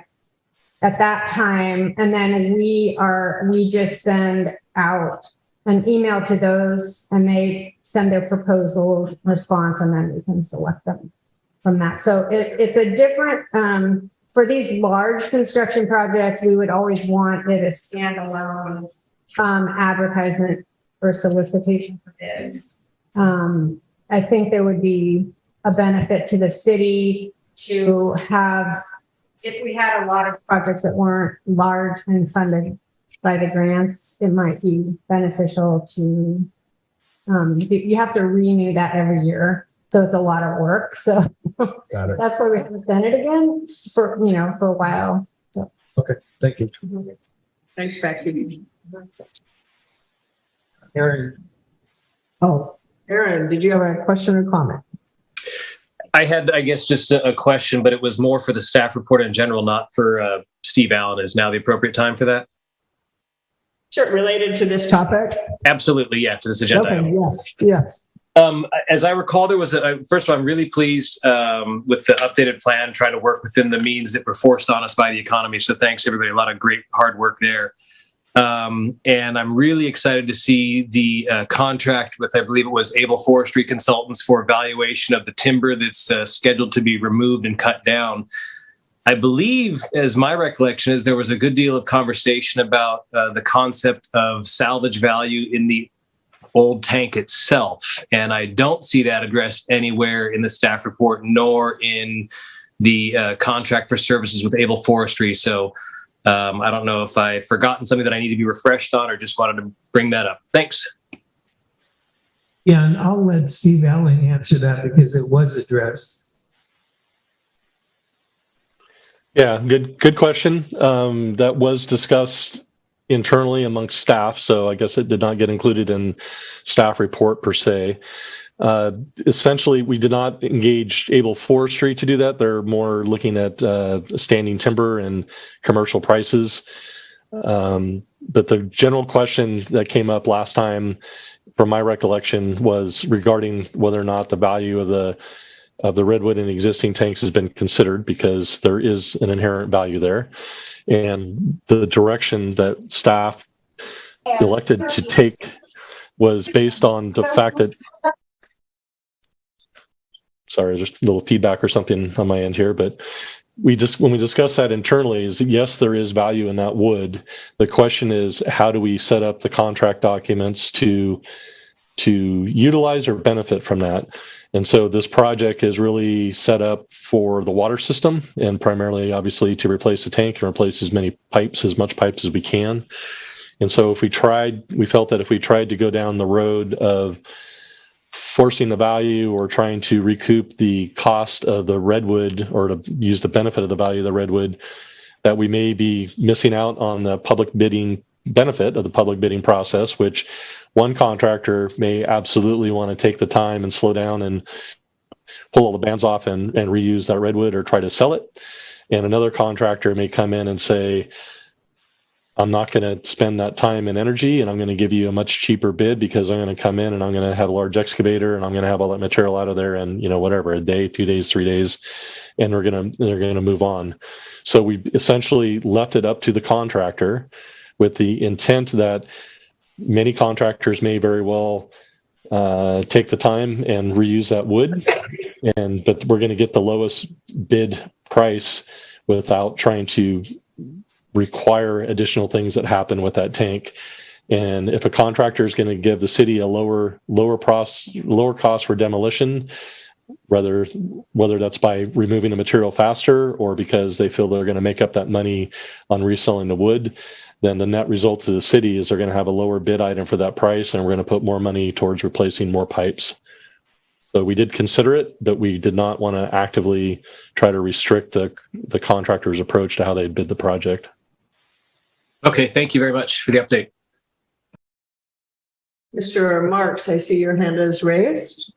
at that time. And then we just send out an email to those and they send their proposals response, and then we can select them from that. So it's a different, for these large construction projects, we would always want it a standalone advertisement or solicitation for bids. I think there would be a benefit to the city to have, if we had a lot of projects that weren't large and funded by the grants, it might be beneficial to, you have to renew that every year. So it's a lot of work. So that's why we haven't done it again for a while. So. Okay, thank you. Thanks, Becky. Aaron. Oh, Aaron, did you have a question or comment? I had, I guess, just a question, but it was more for the staff report in general, not for Steve Allen. Is now the appropriate time for that? Sure, related to this topic? Absolutely, yeah, to this agenda. Okay, yes. As I recall, there was first of all, I'm really pleased with the updated plan, trying to work within the means that were forced on us by the economy. So thanks everybody, a lot of great hard work there. And I'm really excited to see the contract with, I believe it was Able Forestry Consultants for evaluation of the timber that's scheduled to be removed and cut down. I believe, as my recollection is, there was a good deal of conversation about the concept of salvage value in the old tank itself. And I don't see that addressed anywhere in the staff report, nor in the contract for services with Able Forestry. So I don't know if I've forgotten something that I need to be refreshed on or just wanted to bring that up. Thanks. Yeah, and I'll let Steve Allen answer that because it was addressed. Yeah, good question. That was discussed internally amongst staff, so I guess it did not get included in staff report per se. Essentially, we did not engage Able Forestry to do that. They're more looking at standing timber and commercial prices. But the general question that came up last time, from my recollection, was regarding whether or not the value of the redwood in existing tanks has been considered, because there is an inherent value there. And the direction that staff elected to take was based on the fact that, sorry, just a little feedback or something on my end here, but when we discussed that internally, is yes, there is value in that wood. The question is, how do we set up the contract documents to utilize or benefit from that? And so this project is really set up for the water system, and primarily, obviously, to replace the tank and replace as much pipes as we can. And so we felt that if we tried to go down the road of forcing the value or trying to recoup the cost of the redwood, or to use the benefit of the value of the redwood, that we may be missing out on the public bidding benefit of the public bidding process, which one contractor may absolutely want to take the time and slow down and pull all the bands off and reuse that redwood or try to sell it. And another contractor may come in and say, I'm not going to spend that time and energy, and I'm going to give you a much cheaper bid because I'm going to come in and I'm going to have a large excavator and I'm going to have all that material out of there in, whatever, a day, 2 days, 3 days, and they're going to move on. So we essentially left it up to the contractor with the intent that many contractors may very well take the time and reuse that wood, but we're going to get the lowest bid price without trying to require additional things that happen with that tank. And if a contractor is going to give the city a lower cost for demolition, whether that's by removing the material faster or because they feel they're going to make up that money on reselling the wood, then the net result to the city is they're going to have a lower bid item for that price, and we're going to put more money towards replacing more pipes. So we did consider it, but we did not want to actively try to restrict the contractor's approach to how they bid the project. Okay, thank you very much for the update. Mr. Marks, I see your hand is raised.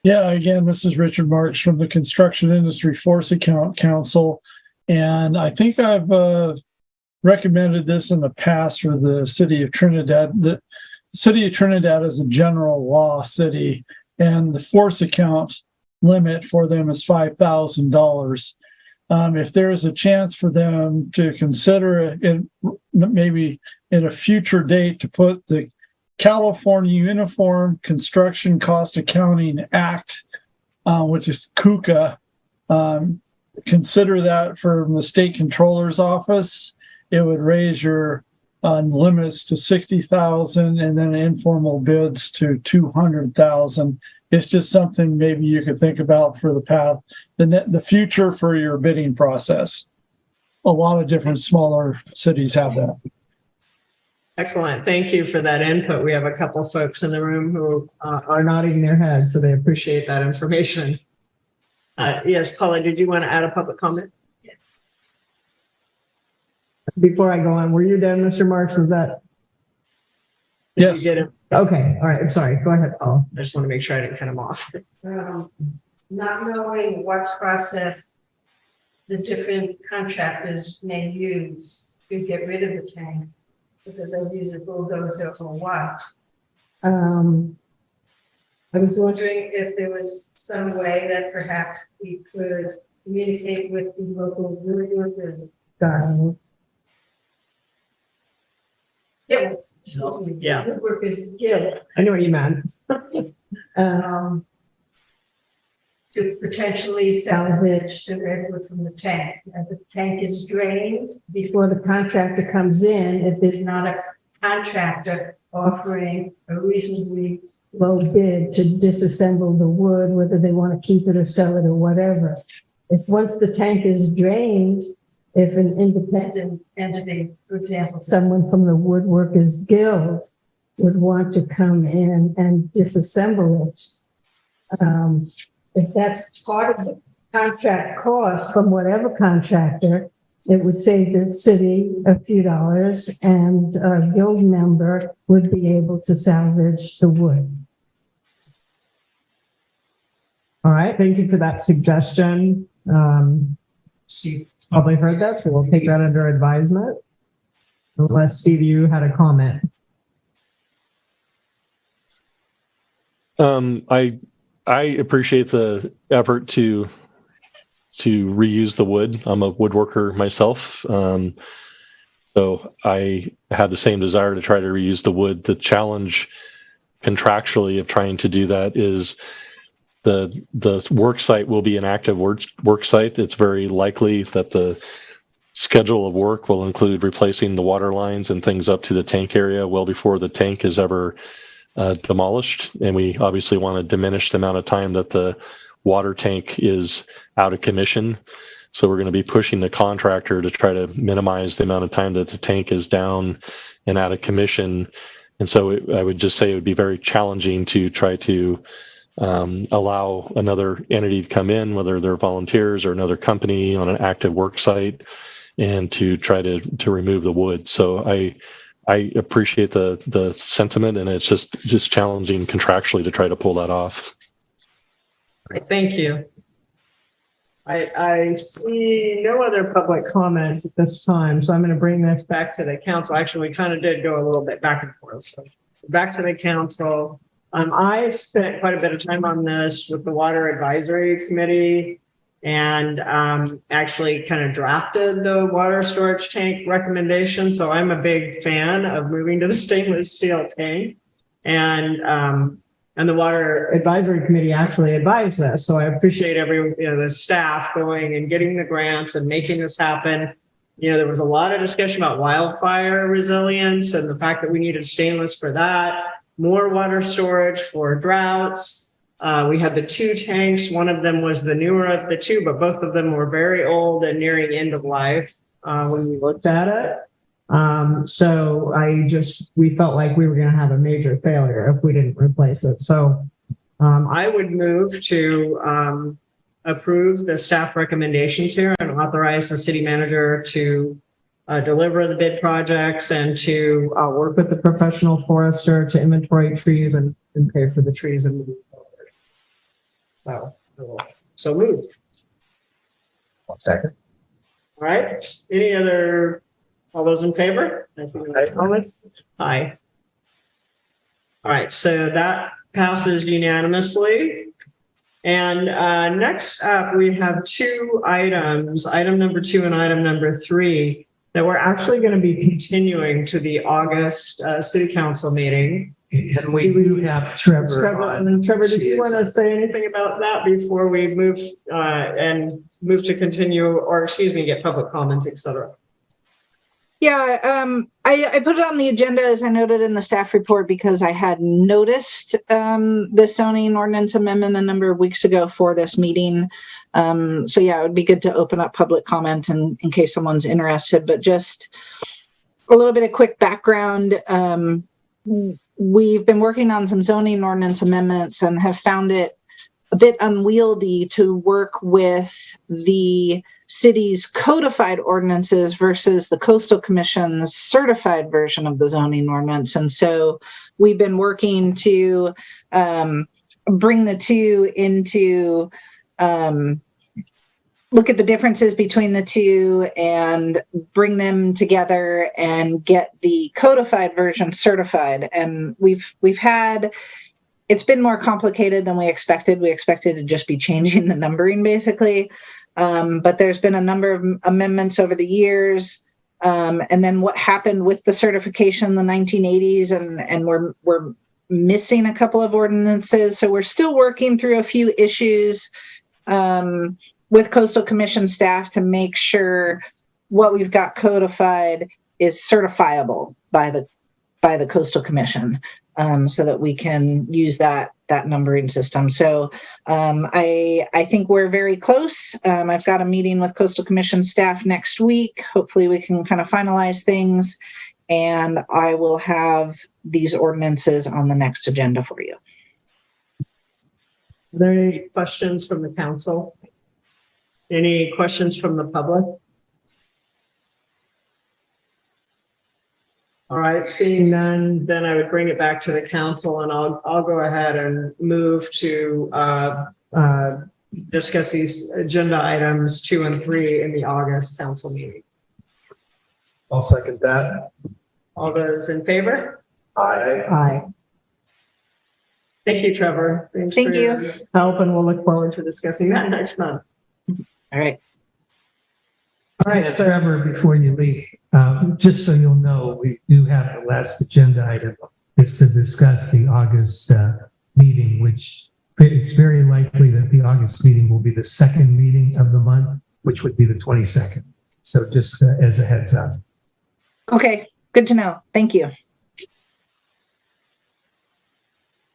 Yeah, again, this is Richard Marks from the Construction Industry Force Account Council. And I think I've recommended this in the past for the city of Trinidad. The city of Trinidad is a general law city, and the force account limit for them is $5,000. If there is a chance for them to consider it, maybe in a future date, to put the California Uniform Construction Cost Accounting Act, which is KUCA, consider that from the state controller's office. It would raise your limits to $60,000 and then informal bids to $200,000. It's just something maybe you could think about for the future for your bidding process. A lot of different smaller cities have that. Excellent. Thank you for that input. We have a couple of folks in the room who are nodding their heads, so they appreciate that information. Yes, Paula, did you want to add a public comment? Yeah. Before I go on, were you done, Mr. Marks? Was that? Yes. You get it? Okay. All right. I'm sorry. Go ahead, Paula. I just want to make sure I didn't cut him off. Not knowing what process the different contractors may use to get rid of the tank, because they'll use a bulldozer or what. I was wondering if there was some way that perhaps we could communicate with the local workers. Yeah. Workers guild. I know what you meant. To potentially salvage the redwood from the tank. And the tank is drained before the contractor comes in. If there's not a contractor offering a reasonably low bid to disassemble the wood, whether they want to keep it or sell it or whatever. If once the tank is drained, if an independent entity, for example, someone from the Woodworkers Guild would want to come in and disassemble it, if that's part of the contract cost from whatever contractor, it would save the city a few dollars, and a guild member would be able to salvage the wood. All right, thank you for that suggestion. Steve probably heard that, so we'll take that under advisement. Unless Steve, you had a comment. I appreciate the effort to reuse the wood. I'm a woodworker myself. So I had the same desire to try to reuse the wood. The challenge contractually of trying to do that is the work site will be an active work site. It's very likely that the schedule of work will include replacing the water lines and things up to the tank area well before the tank is ever demolished. And we obviously want to diminish the amount of time that the water tank is out of commission. So we're going to be pushing the contractor to try to minimize the amount of time that the tank is down and out of commission. And so I would just say it would be very challenging to try to allow another entity to come in, whether they're volunteers or another company on an active work site, and to try to remove the wood. So I appreciate the sentiment, and it's just challenging contractually to try to pull that off. All right, thank you. I see no other public comments at this time, so I'm going to bring this back to the council. Actually, we kind of did go a little bit back and forth. So back to the council. I spent quite a bit of time on this with the Water Advisory Committee, and actually kind of drafted the water storage tank recommendation. So I'm a big fan of moving to the stainless steel tank. And the Water Advisory Committee actually advised this. So I appreciate the staff going and getting the grants and making this happen. There was a lot of discussion about wildfire resilience and the fact that we needed stainless for that, more water storage for droughts. We had the 2 tanks. One of them was the newer of the 2, but both of them were very old and nearing end of life when we looked at it. So we felt like we were going to have a major failure if we didn't replace it. So I would move to approve the staff recommendations here and authorize the city manager to deliver the bid projects and to work with the professional forester to inventory trees and pay for the trees and move forward. So move. 1 second. All right. Any other? All those in favor? Aye. All right, so that passes unanimously. And next up, we have 2 items, item number 2 and item number 3, that we're actually going to be continuing to the August City Council meeting. And we do have Trevor. Trevor, did you want to say anything about that before we move to continue, or get public comments, etc.? Yeah, I put it on the agenda as I noted in the staff report because I had noticed the zoning ordinance amendment a number of weeks ago for this meeting. So yeah, it would be good to open up public comment in case someone's interested, but just a little bit of quick background. We've been working on some zoning ordinance amendments and have found it a bit unwieldy to work with the city's codified ordinances versus the Coastal Commission's certified version of the zoning ordinance. And so we've been working to bring the two into, look at the differences between the two and bring them together and get the codified version certified. And we've had, it's been more complicated than we expected. We expected to just be changing the numbering basically. But there's been a number of amendments over the years. And then what happened with the certification in the 1980s, and we're missing a couple of ordinances. So we're still working through a few issues with Coastal Commission staff to make sure what we've got codified is certifiable by the Coastal Commission, so that we can use that numbering system. So I think we're very close. I've got a meeting with Coastal Commission staff next week. Hopefully we can kind of finalize things, and I will have these ordinances on the next agenda for you. Are there any questions from the council? Any questions from the public? All right, seeing none, then I would bring it back to the council, and I'll go ahead and move to discuss these agenda items 2 and 3 in the August council meeting. I'll second that. All those in favor? Aye. Aye. Thank you, Trevor. Thanks Thank for you. your help, and we'll look forward to discussing that next month. All right. All right, Trevor, before you leave, just so you'll know, we do have the last agenda item is to discuss the August meeting, which it's very likely that the August meeting will be the second meeting of the month, which would be the 22nd. So just as a heads up. Okay, good to know. Thank you.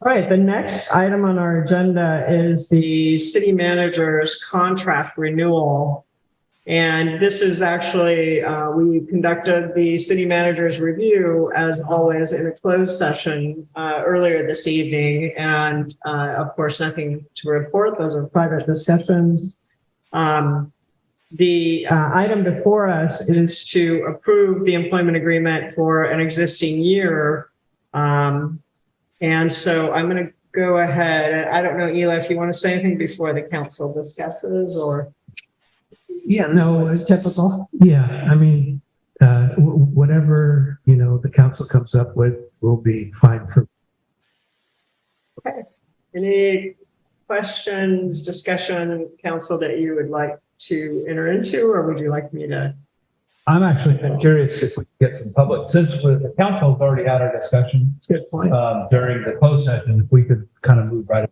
All right, the next item on our agenda is the city manager's contract renewal. And this is actually, we conducted the city manager's review, as always, in a closed session earlier this evening. And of course, nothing to report. Those are private discussions. The item before us is to approve the employment agreement for an existing year. And so I'm going to go ahead. I don't know, Eli, if you want to say anything before the council discusses, or... Yeah, no, it's typical. Yeah, I mean, whatever, the council comes up with will be fine for. Okay. Any questions, discussion, council, that you would like to enter into, or would you like me to I'm actually curious if we can get some public, since the council's already had our discussion. Good point. During the closed session, if we could kind of move right.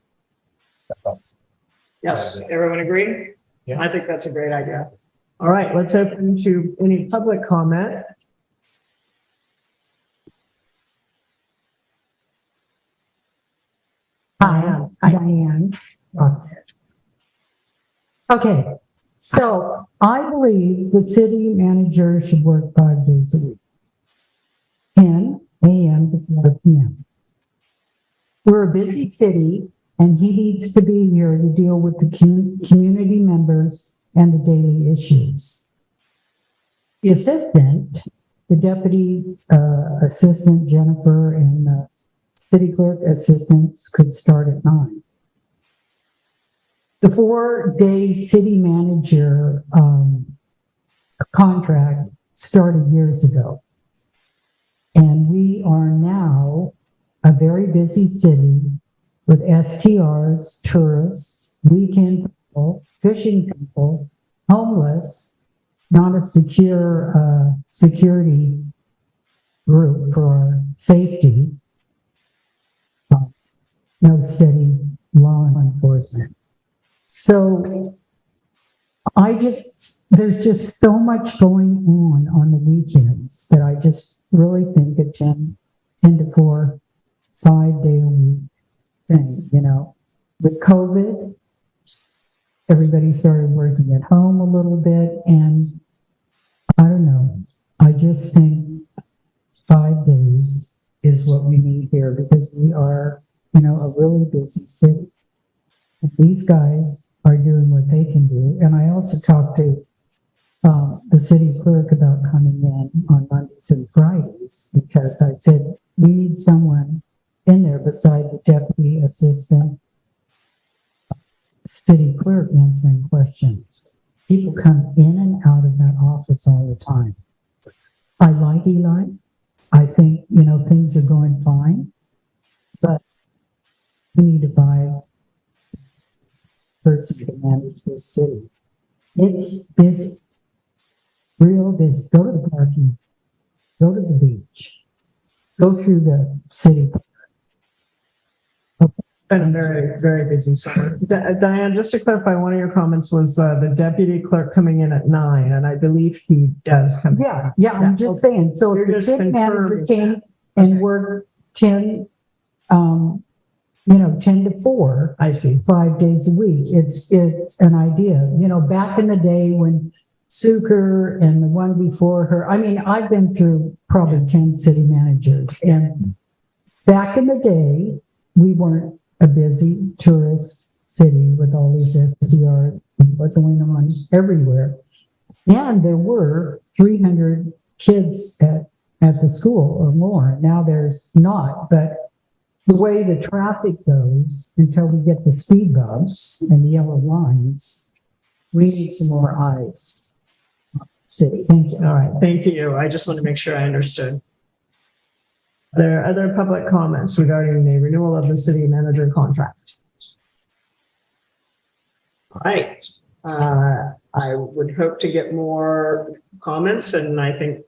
Yes, everyone agree? Yeah. I think that's a great idea. All right, let's open to any public comment. Diane. Okay, so I believe the city manager should work 5 days a week. 10 a.m. to 4 p.m. We're a busy city and he needs to be here to deal with the community members and the daily issues. The assistant, the deputy assistant Jennifer and the city clerk assistants could start at 9. The 4-day city manager contract started years ago. And we are now a very busy city with STRs, tourists, weekend people, fishing people, homeless, not a secure security group for our safety, no steady law enforcement. So there's just so much going on the weekends that I just really think a 10 to 4, 5 day a week thing, you know. With COVID, everybody started working at home a little bit, and I don't know. I just think 5 days is what we need here because we are, you know, a really busy city. And these guys are doing what they can do. And I also talked to the city clerk about coming in on Mondays and Fridays because I said, we need someone in there beside the deputy assistant city clerk answering questions. People come in and out of that office all the time. I like Eli. I think, you know, things are going fine, but we need a 5-person to manage this city. It's busy, real busy. Go to the parking, go to the beach, go through the city. Been a very, very busy summer. Diane, just to clarify, one of your comments was the deputy clerk coming in at 9, and I believe he does come. Yeah, I'm just saying. So if the city manager came and worked 10 to 4. I see. 5 days a week. It's an idea. You know, back in the day when Suker and the one before her, I mean, I've been through probably 10 city managers, and back in the day, we weren't a busy tourist city with all these SDRs, what's going on everywhere. And there were 300 kids at the school or more. Now there's not, but the way the traffic goes until we get the speed bumps and the yellow lines, we need some more eyes. City. Thank you. All right. Thank you. I just want to make sure I understood. Are there other public comments regarding the renewal of the city manager contract? All right. I would hope to get more comments, and I think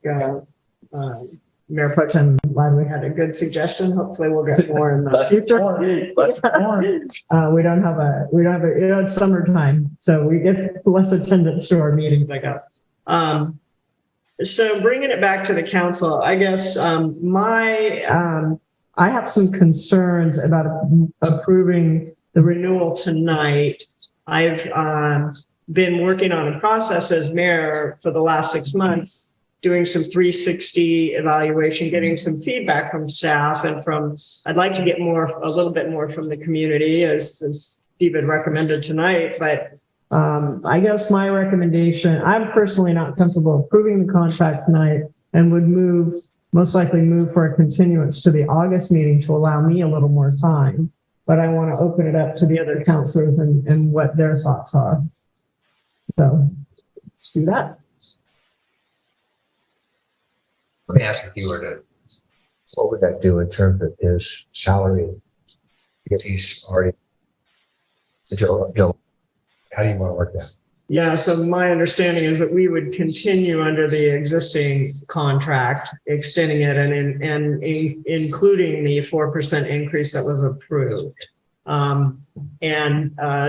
Mayor Pro Tem Lively had a good suggestion. Hopefully, we'll get more in the future. We don't have a, you know, it's summertime, so we get less attendance to our meetings, I guess. So bringing it back to the council, I guess I have some concerns about approving the renewal tonight. I've been working on a process as mayor for the last 6 months, doing some 360 evaluation, getting some feedback from staff and I'd like to get a little bit more from the community as Steve had recommended tonight, but I guess my recommendation, I'm personally not comfortable approving the contract tonight and would most likely move for a continuance to the August meeting to allow me a little more time. But I want to open it up to the other councilors and what their thoughts are. So let's do that. Let me ask if you were to, what would that do in terms of his salary? Because he's already, Joe, how do you want to work that? Yeah, so my understanding is that we would continue under the existing contract, extending it and including the 4% increase that was approved.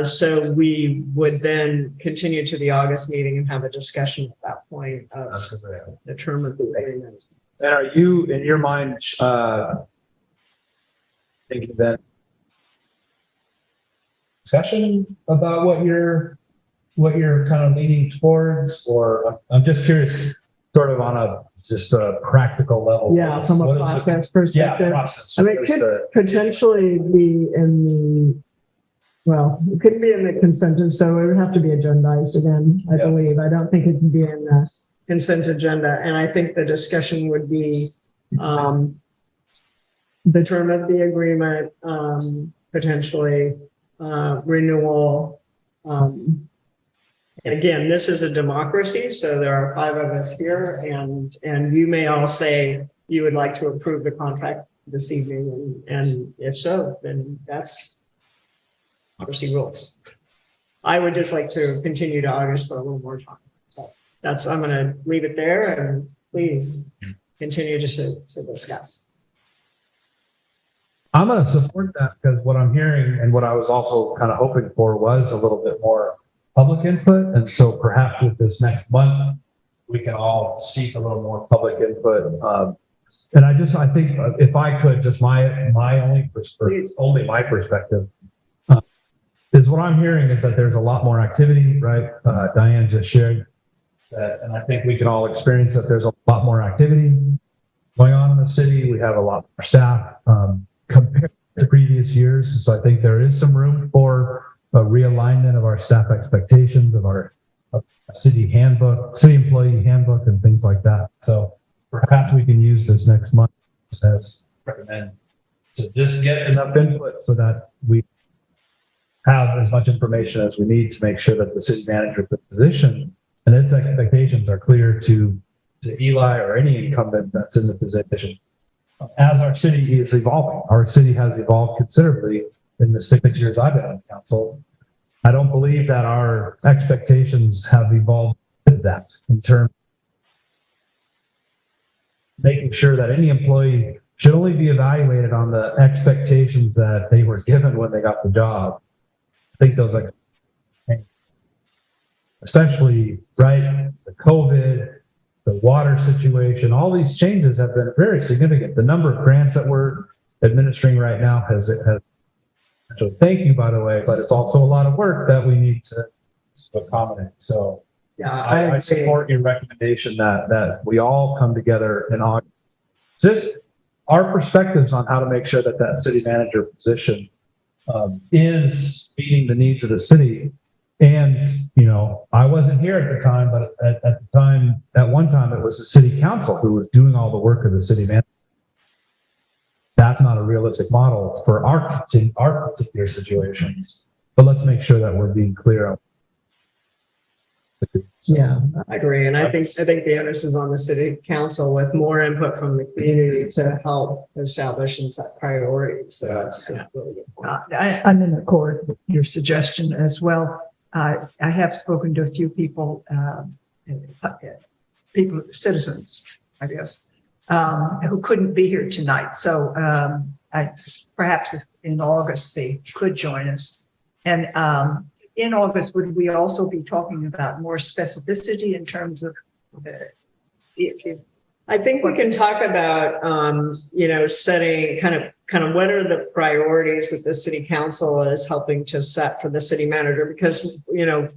So we would then continue to the August meeting and have a discussion at that point of the term of the agreement. And are you, in your mind, thinking that discussion about what you're kind of leaning towards, or I'm just curious, sort of on a practical level. Yeah, from a process perspective. Yeah, process. I mean, it could potentially be it could be in the consent, so it would have to be agendized again, I believe. I don't think it can be in the consent agenda. And I think the discussion would be the term of the agreement, potentially renewal. And again, this is a democracy, so there are 5 of us here, and you may all say you would like to approve the contract this evening, and if so, then that's democracy rules. I would just like to continue to August for a little more time. So I'm going to leave it there, and please continue to discuss. I'm going to support that, because what I'm hearing and what I was also kind of hoping for was a little bit more public input. And so perhaps with this next month, we can all seek a little more public input. And I think if I could, just my only perspective, is what I'm hearing is that there's a lot more activity, right? Diane just shared that, and I think we can all experience that there's a lot more activity going on in the city. We have a lot more staff compared to previous years. So I think there is some room for a realignment of our staff expectations, of our city handbook, city employee handbook, and things like that. So perhaps we can use this next month as recommend to just get enough input so that we have as much information as we need to make sure that the city manager position and its expectations are clear to Eli or any incumbent that's in the position. As our city is evolving, our city has evolved considerably in the 6 years I've been on council. I don't believe that our expectations have evolved with that in terms of making sure that any employee should only be evaluated on the expectations that they were given when they got the job. I think those, especially the COVID, the water situation, all these changes have been very significant. The number of grants that we're administering right now has so thank you, by the way, but it's also a lot of work that we need to accommodate. So yeah, I support your recommendation that we all come together in August. Just our perspectives on how to make sure that city manager position is meeting the needs of the city. And, I wasn't here at the time, but at one time, it was the city council who was doing all the work of the city manager. That's not a realistic model for our particular situations, but let's make sure that we're being clear on. Yeah, I agree. And I think the onus is on the city council with more input from the community to help establish and set priorities. So that's really good. I'm in accord with your suggestion as well. I have spoken to a few people, citizens, I guess, who couldn't be here tonight. So perhaps in August they could join us. And in August, would we also be talking about more specificity in terms of? I think we can talk about, setting kind of what are the priorities that the city council is helping to set for the city manager? Because,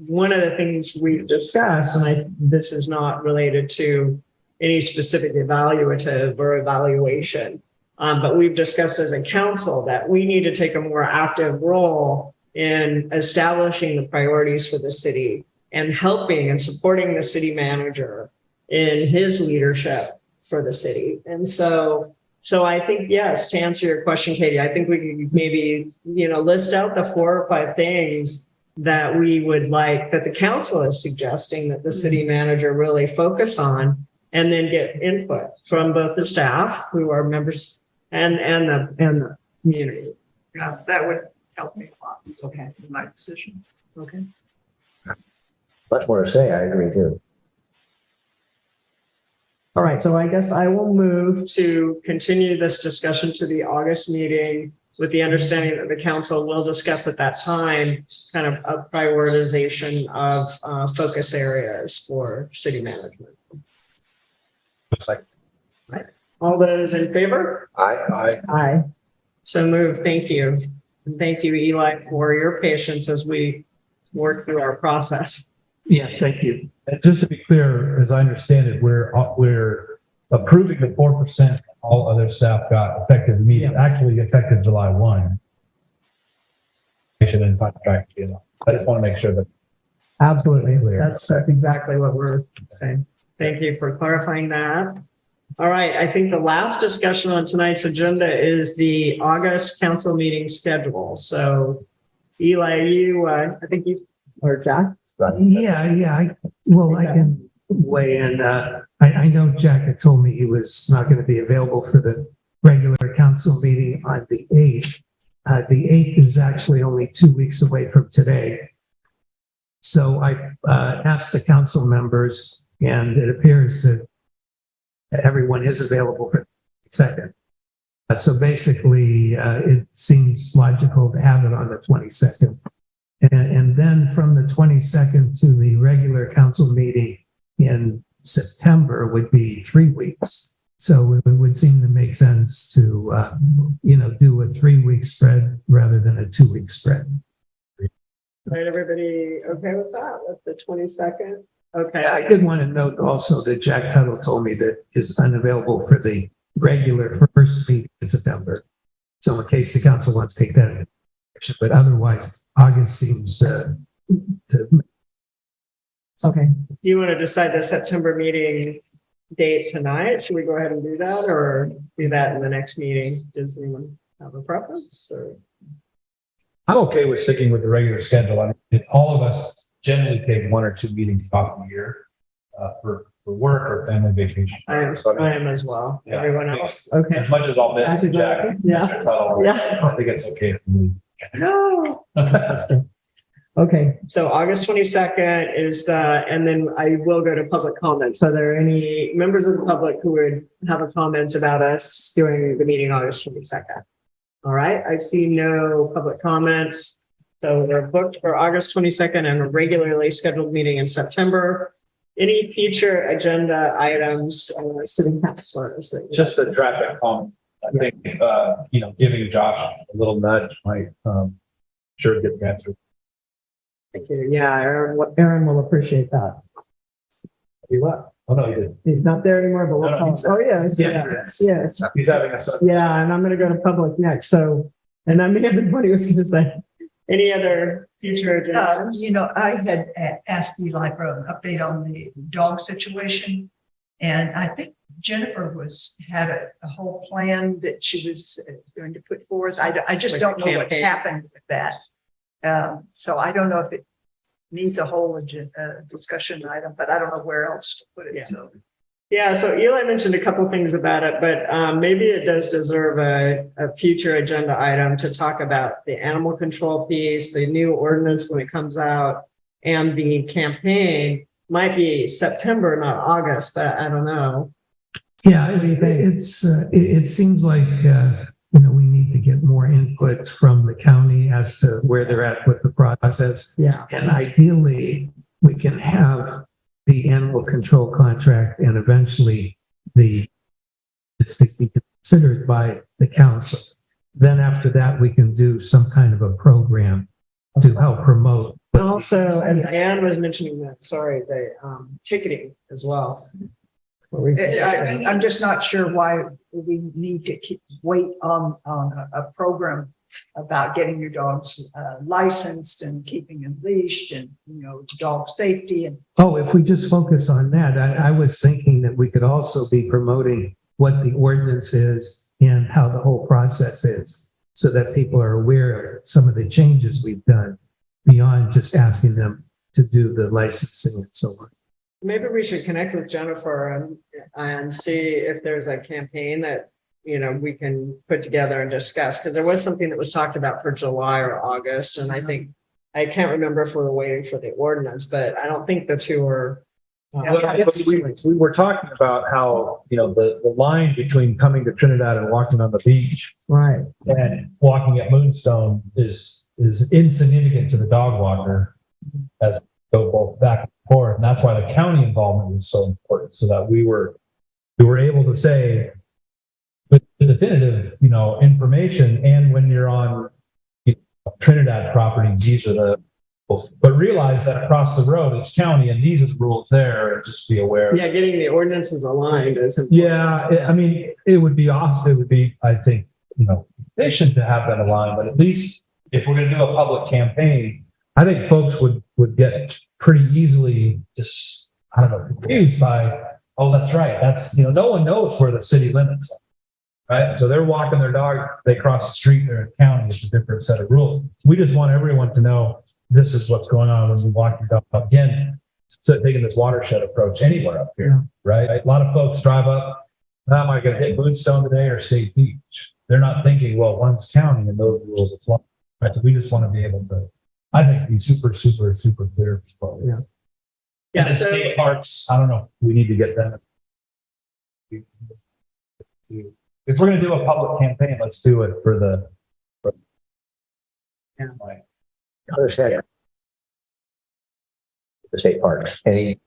one of the things we've discussed, and this is not related to any specific evaluative or evaluation, but we've discussed as a council that we need to take a more active role in establishing the priorities for the city and helping and supporting the city manager in his leadership for the city. And so I think, yes, to answer your question, Katie, I think we could maybe, list out the 4 or 5 things that we would like, that the council is suggesting that the city manager really focus on, and then get input from both the staff who are members and the community. Yeah, that would help me a lot. Okay, in my decision. Okay. Much more to say. I agree too. All right, so I guess I will move to continue this discussion to the August meeting with the understanding that the council will discuss at that time kind of a prioritization of focus areas for city management. Looks like All those in favor? Aye. So moved. Thank you. And thank you, Eli, for your patience as we work through our process. Yeah, thank you. And just to be clear, as I understand it, we're approving the 4% all other staff got effective immediately, actually effective July 1. And contract, you know, I just want to make sure that. Absolutely. That's exactly what we're saying. Thank you for clarifying that. All right. I think the last discussion on tonight's agenda is the August council meeting schedule. So Eli, I think you, or Jack? Yeah. I can weigh in. I know Jack had told me he was not going to be available for the regular council meeting on the 8th. The 8th is actually only 2 weeks away from today. So I asked the council members, and it appears that everyone is available for the 2nd. So basically, it seems logical to have it on the 22nd. And then from the 22nd to the regular council meeting in September would be 3 weeks. So it would seem to make sense to, do a 3-week spread rather than a 2-week spread. All right, everybody okay with that? With the 22nd? Okay. I did want to note also that Jack Tuttle told me that is unavailable for the regular first meeting in September. So in case the council wants to take that into consideration, but otherwise August seems to. Okay. Do you want to decide the September meeting date tonight? Should we go ahead and do that or do that in the next meeting? Does anyone have a preference or? I'm okay with sticking with the regular schedule. I mean, all of us generally take 1 or 2 meetings off a year for work or family vacation. I am as well. Yeah, Everyone else? Okay. As much as I'll miss Jack, yeah. Mr. Tuttle, Yeah. I think it's okay for me. No. Okay, so August 22nd is, and then I will go to public comments. Are there any members of the public who would have a comment about us during the meeting August 22nd? All right, I see no public comments. So they're booked for August 22nd and a regularly scheduled meeting in September. Any future agenda items, city councilors? Just a traffic comment. I think, giving Josh a little nudge might sure get the answer. Thank you. Yeah, Aaron will appreciate that. He left. Oh, no, he didn't. He's not there anymore, but we'll call. Oh, yes. Yes. He's having a son. Yeah, and I'm going to go to public next. So, and I may have been what he was going to say. Any other future agendas? I had asked Eli for an update on the dog situation. And I think Jennifer had a whole plan that she was going to put forth. I just Like don't know campaign. what's happened with that. So I don't know if it needs a whole discussion item, but I don't know where else to put it. Yeah. Yeah, so Eli mentioned a couple of things about it, but maybe it does deserve a future agenda item to talk about the animal control piece, the new ordinance when it comes out, and the campaign. Might be September, not August, but I don't know. Yeah, it seems like, we need to get more input from the county as to where they're at with the process. Yeah. And ideally, we can have the animal control contract and eventually it's to be considered by the council. Then after that, we can do some kind of a program to help promote. And also, as Diane was mentioning that, the ticketing as well. I'm just not sure why we need to wait on a program about getting your dogs licensed and keeping them leashed and, dog safety. And if we just focus on that, I was thinking that we could also be promoting what the ordinance is and how the whole process is so that people are aware of some of the changes we've done beyond just asking them to do the licensing and so on. Maybe we should connect with Jennifer and see if there's a campaign that, we can put together and discuss, because there was something that was talked about for July or August. And I think I can't remember if we were waiting for the ordinance, but I don't think the two are. We were talking about how, the line between coming to Trinidad and walking on the beach Right. and walking at Moonstone is insignificant to the dog walker as they go both back and forth. And that's why the county involvement was so important, so that we were able to say with the definitive, information. And when you're on Trinidad property, these are the rules. But realize that across the road, it's county and these are the rules there, and just be aware. Yeah, getting the ordinances aligned is important. Yeah, I mean, it would be awesome. It would be, I think, efficient to have that aligned, but at least if we're going to do a public campaign, I think folks would get pretty easily just, confused by, oh, that's right. That's, no one knows where the city limits are, right? So they're walking their dog, they cross the street, they're in county, it's a different set of rules. We just want everyone to know this is what's going on when we walk your dog. Again, so taking this watershed approach anywhere up here, right? A lot of folks drive up, am I going to hit Moonstone today or State Beach? They're not thinking, well, one's county and those rules apply. Right? So we just want to be able to, I think, be super, super, super clear. Yeah. And the state parks, I don't know, we need to get them. If we're going to do a public campaign, let's do it for the. Understand. The state parks, any.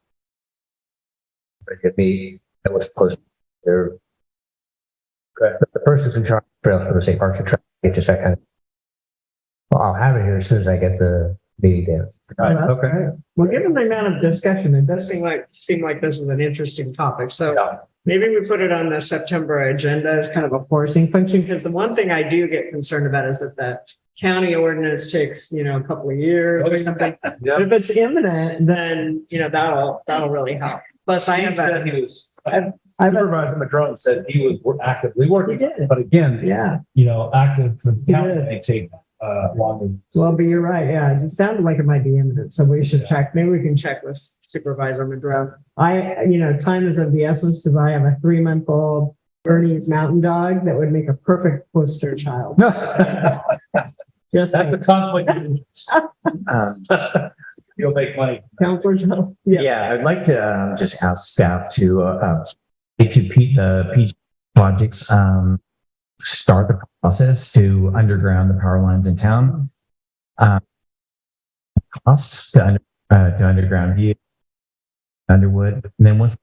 Could be, that was supposed there. The person in charge of trails for the state parks and track, get just that kind of. Well, I'll have it here as soon as I get the meeting down. Okay. Well, given the amount of discussion, it does seem like this is an interesting topic. So maybe we put it on the September agenda as kind of a forcing function, because the one thing I do get concerned about is that the county ordinance takes, a couple of years or something. But if it's imminent, then, that'll really help. Plus, I have Supervisor Madrone said he was actively working. He did. But again, active for the county may take longer. Well, but you're right. Yeah, it sounded like it might be imminent, so we should check. Maybe we can check with Supervisor Madrone. Time is of the essence because I have a 3-month-old Bernese mountain dog that would make a perfect poster child. That's a conflict. You'll make money. Counselor Joe? Yeah, I'd like to just ask staff to the PG projects start the process to underground the power lines in town. Costs to underground view Underwood, and then once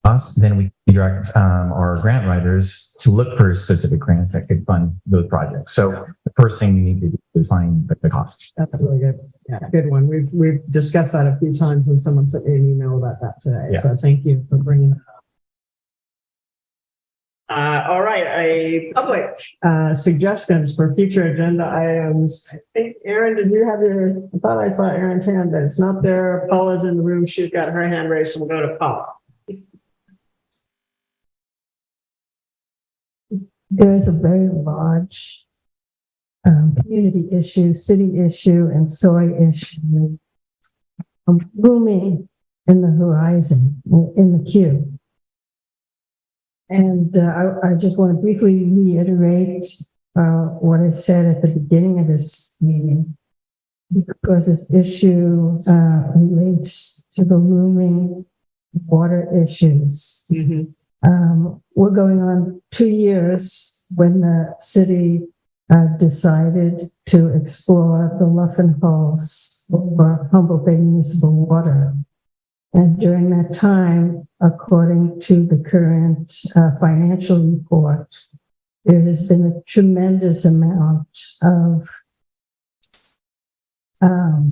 costs, then we direct our grant writers to look for specific grants that could fund those projects. So the first thing you need to do is find the cost. That's really good. Yeah, good one. We've discussed that a few times, and someone sent me an email about that today. Yeah. So thank you for bringing that up. All right, a public suggestions for future agenda items. I think, Erin, did you have I thought I saw Erin's hand, but it's not there. Paula's in the room. She's got her hand raised, so we'll go to Paula. There is a very large community issue, city issue, and soy issue looming in the horizon, in the queue. And I just want to briefly reiterate what I said at the beginning of this meeting, because this issue relates to the looming water issues. We're going on 2 years when the city decided to explore the Luffin Halls for Humboldt Bay Municipal Water. And during that time, according to the current financial report, there has been a tremendous amount of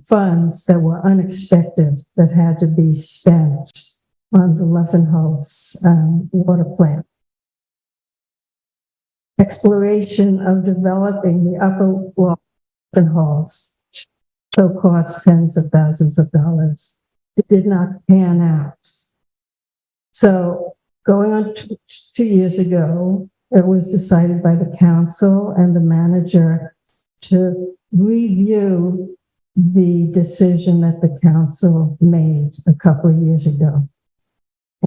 funds that were unexpected that had to be spent on the Luffin Halls water plant. Exploration of developing the upper Luffin Halls so cost tens of thousands of dollars. It did not pan out. So going on 2 years ago, it was decided by the council and the manager to review the decision that the council made a couple of years ago.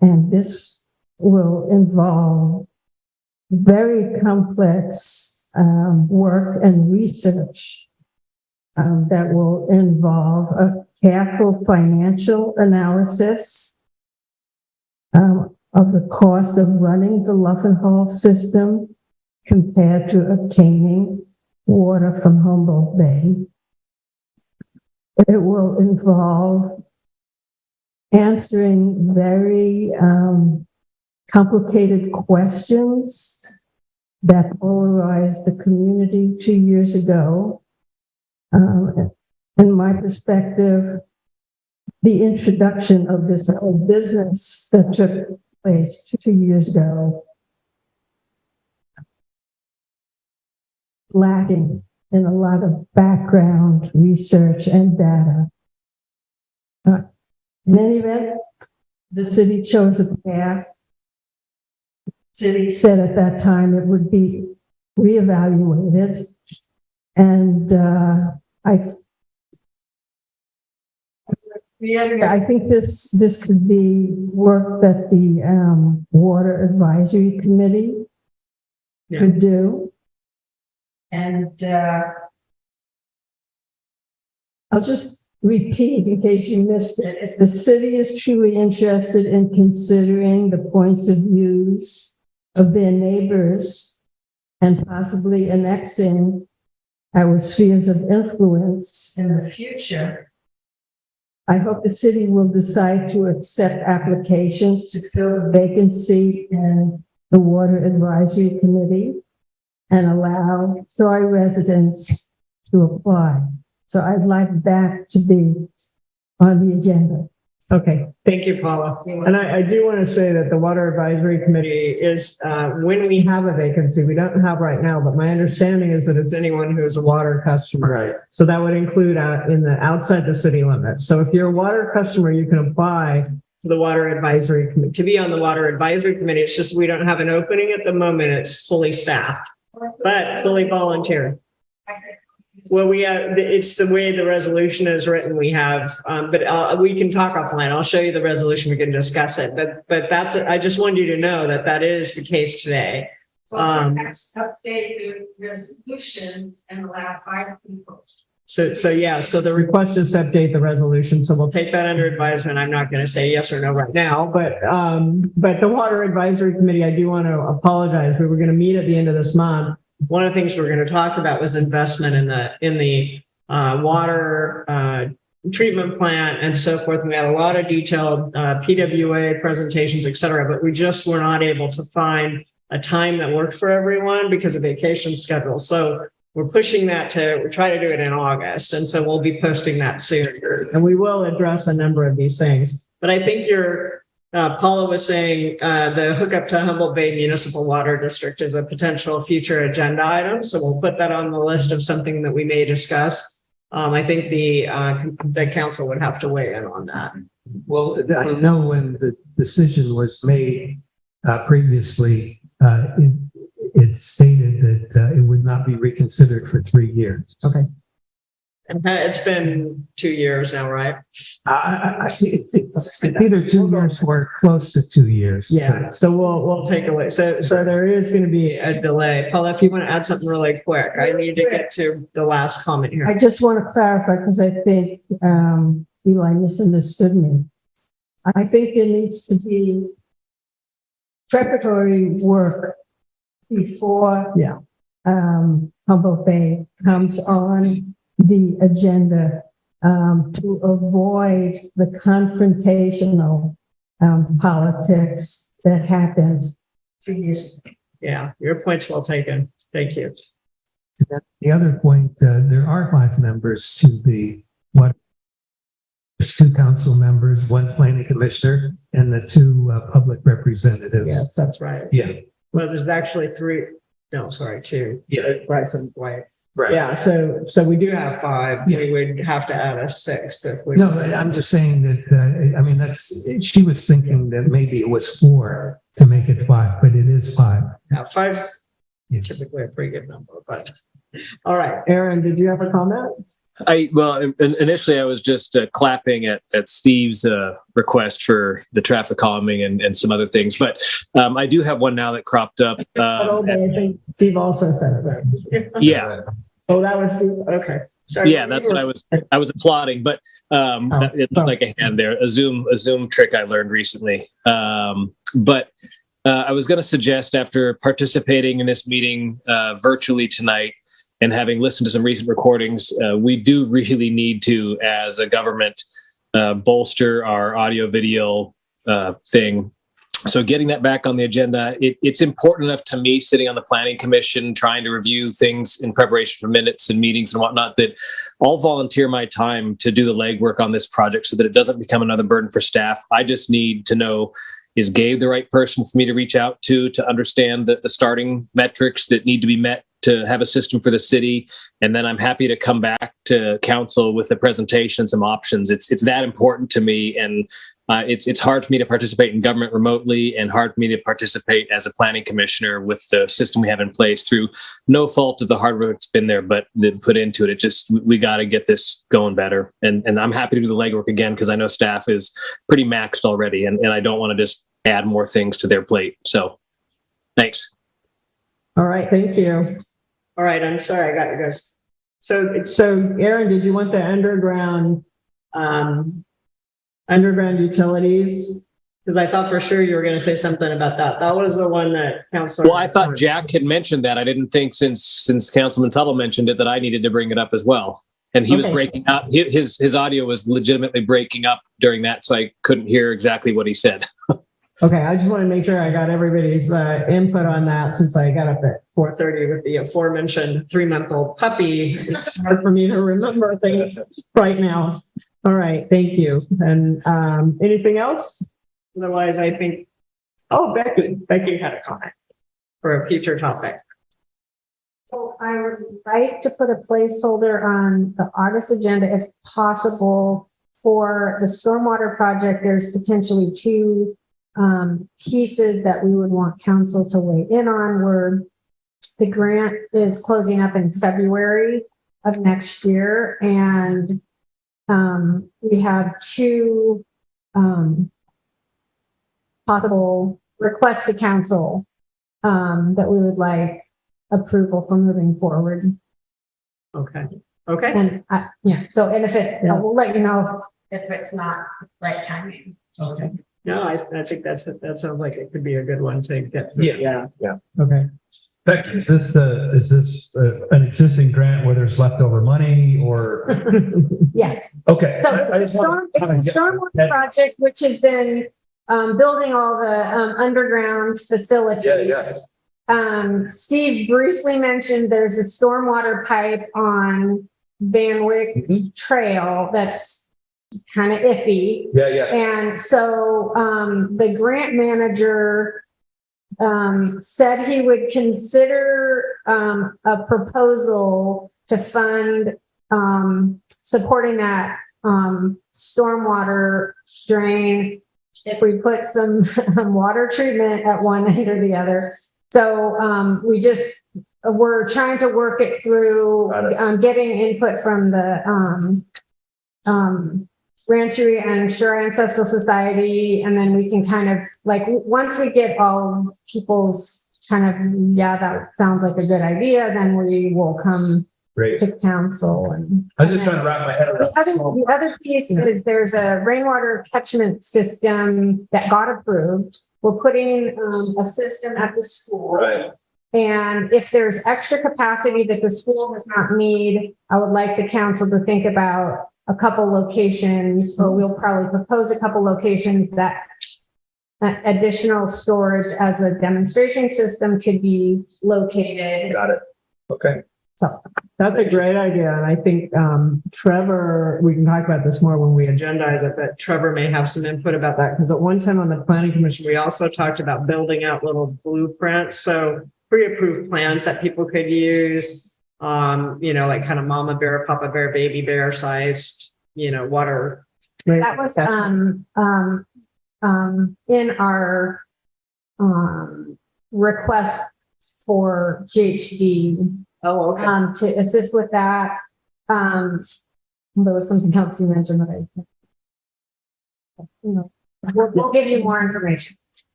And this will involve very complex work and research that will involve a careful financial analysis of the cost of running the Luffenhall system compared to obtaining water from Humboldt Bay. It will involve answering very complicated questions that polarized the community 2 years ago. In my perspective, the introduction of this whole business that took place 2 years ago, lacking in a lot of background research and data. In any event, the city chose a path. The city said at that time it would be reevaluated. And I think this could be work that the Water Advisory Committee could do. And I'll just repeat in case you missed it. If the city is truly interested in considering the points of views of their neighbors and possibly annexing our spheres of influence in the future, I hope the city will decide to accept applications to fill a vacancy in the Water Advisory Committee and allow Troy residents to apply. So I'd like that to be on the agenda. Okay, thank you, Paula. And I do want to say that the Water Advisory Committee is, when we have a vacancy, we don't have right now, but my understanding is that it's anyone who is a water customer. Right. So that would include in the outside the city limits. So if you're a water customer, you can apply to the Water Advisory Committee, to be on the Water Advisory Committee. It's just we don't have an opening at the moment. It's fully staffed, but fully volunteer. Well, it's the way the resolution is written. We have, but we can talk offline. I'll show you the resolution. We can discuss it. But that's, I just wanted you to know that that is the case today. Perhaps update the resolution and allow 5 people. So the request is to update the resolution. So we'll take that under advisement. I'm not going to say yes or no right now, but the Water Advisory Committee, I do want to apologize. We were going to meet at the end of this month. One of the things we were going to talk about was investment in the water treatment plant and so forth. And we had a lot of detailed PWA presentations, et cetera, but we just were not able to find a time that worked for everyone because of vacation schedules. So we're pushing that to try to do it in August. And so we'll be posting that soon. And we will address a number of these things. But I think Paula was saying the hookup to Humboldt Bay Municipal Water District is a potential future agenda item. So we'll put that on the list of something that we may discuss. I think the council would have to weigh in on that. Well, I know when the decision was made previously, it stated that it would not be reconsidered for 3 years. Okay. It's been 2 years now, right? It's either 2 years or close to 2 years. Yeah. So we'll take away. So there is going to be a delay. Paula, if you want to add something really quick, I need to get to the last comment here. I just want to clarify because I think Eli misunderstood me. I think there needs to be preparatory work before Humboldt Bay comes on the agenda to avoid the confrontational politics that happened 2 years ago. Yeah, your point's well taken. Thank you. The other point, there are 5 members to the what? There's 2 council members, 1 planning commissioner, and the 2 public representatives. Yes, that's right. Yeah. Well, there's actually 3. No, sorry, 2. Yeah. Bryce and Dwight. Right. Yeah. So we do have 5. Yeah. We would have to add a 6th if we. No, I'm just saying that. I mean, she was thinking that maybe it was 4 to make it 5, but it is 5. Yeah, 5's typically a pretty good number, but all right. Aaron, did you have a comment? Initially I was just clapping at Steve's request for the traffic calming and some other things, but I do have one now that cropped up. I think Steve also said it. Right? Yeah. Oh, that was Steve. Okay. Sorry, Yeah, that's what I was applauding, but it's like a hand there, a Zoom trick I learned recently. But I was going to suggest, after participating in this meeting virtually tonight and having listened to some recent recordings, we do really need to, as a government, bolster our audio video thing. So getting that back on the agenda, it's important enough to me, sitting on the planning commission, trying to review things in preparation for minutes and meetings and whatnot, that I'll volunteer my time to do the legwork on this project so that it doesn't become another burden for staff. I just need to know, is Gabe the right person for me to reach out to understand the starting metrics that need to be met to have a system for the city? And then I'm happy to come back to council with a presentation and some options. It's that important to me. And it's hard for me to participate in government remotely, and hard for me to participate as a planning commissioner with the system we have in place through no fault of the hard work that's been there, but put into it. It just, we got to get this going better. And I'm happy to do the legwork again, because I know staff is pretty maxed already, and I don't want to just add more things to their plate. So thanks. All right, thank you. All right, I'm sorry, I got you guys. So Aaron, did you want the underground utilities? Because I thought for sure you were going to say something about that. That was the one that Councilor. Well, I thought Jack had mentioned that. I didn't think since Councilman Tuttle mentioned it that I needed to bring it up as well. And he was breaking up. His audio was legitimately breaking up during that, so I couldn't hear exactly what he said. Okay, I just want to make sure I got everybody's input on that, since I got up at 4:30 with the aforementioned 3-month-old puppy. It's hard for me to remember things right now. All right, thank you. And anything else? Otherwise, I think, Becky had a comment for a future topic. So I would like to put a placeholder on the August agenda, if possible, for the stormwater project. There's potentially two pieces that we would want council to weigh in on. Where the grant is closing up in February of next year, and we have two possible requests to council that we would like approval for moving forward. Okay. And and if it, we'll let you know if it's not right timing. Okay. No, I think that sounds like it could be a good one to get. Yeah. Okay. Becky, is this an existing grant where there's leftover money, or? Yes. Okay. So it's the stormwater project, which has been building all the underground facilities. Steve briefly mentioned there's a stormwater pipe on Van Wyck Trail that's kind of iffy. And so the grant manager said he would consider a proposal to fund supporting that stormwater drain if we put some water treatment at one end or the other. So we're trying to work it through, getting input from the Rancheria and Shore Ancestral Society, and then we can kind of, like, once we get all people's kind of, that sounds like a good idea, then we will come to council. And I was just trying to wrap my head around the other piece is there's a rainwater catchment system that got approved. We're putting a system at the school. Right. And if there's extra capacity that the school does not need, I would like the council to think about a couple locations, or we'll probably propose a couple locations that additional storage as a demonstration system could be located. Got it. Okay. So that's a great idea. And I think Trevor, we can talk about this more when we agendize it, but Trevor may have some input about that, because at one time on the planning commission, we also talked about building out little blueprints. So pre-approved plans that people could use. Like kind of mama bear, papa bear, baby bear sized, water. That was in our request for GHD. Oh, okay. To assist with that. There was something else you mentioned that we'll give you more information.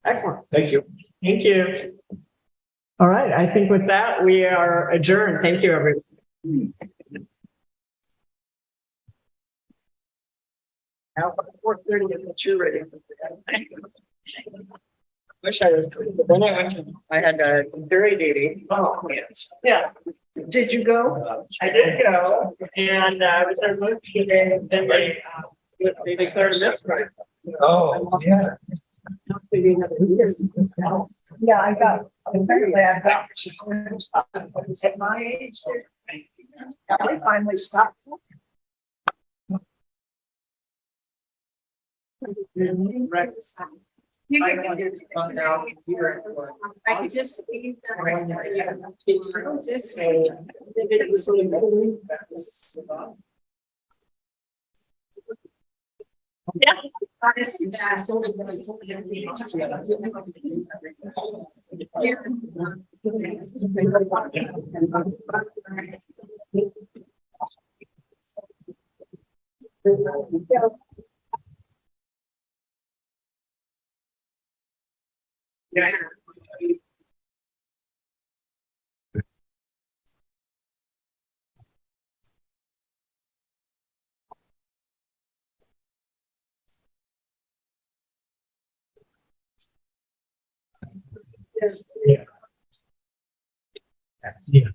Excellent. Thank you. Thank you. All right. I think with that, we are adjourned. Thank you, everyone. Now, 4:30, I'm not sure ready. Wish I was, but then I went to, I had a jury duty. Oh, yes. Yeah. Did you go? I did go, and I was there most of the day, and then they declared a misdemeanor. Oh, yeah. Yeah, I got, apparently I got. At my age, I finally stopped. I could just. Yeah. Yeah. Yeah.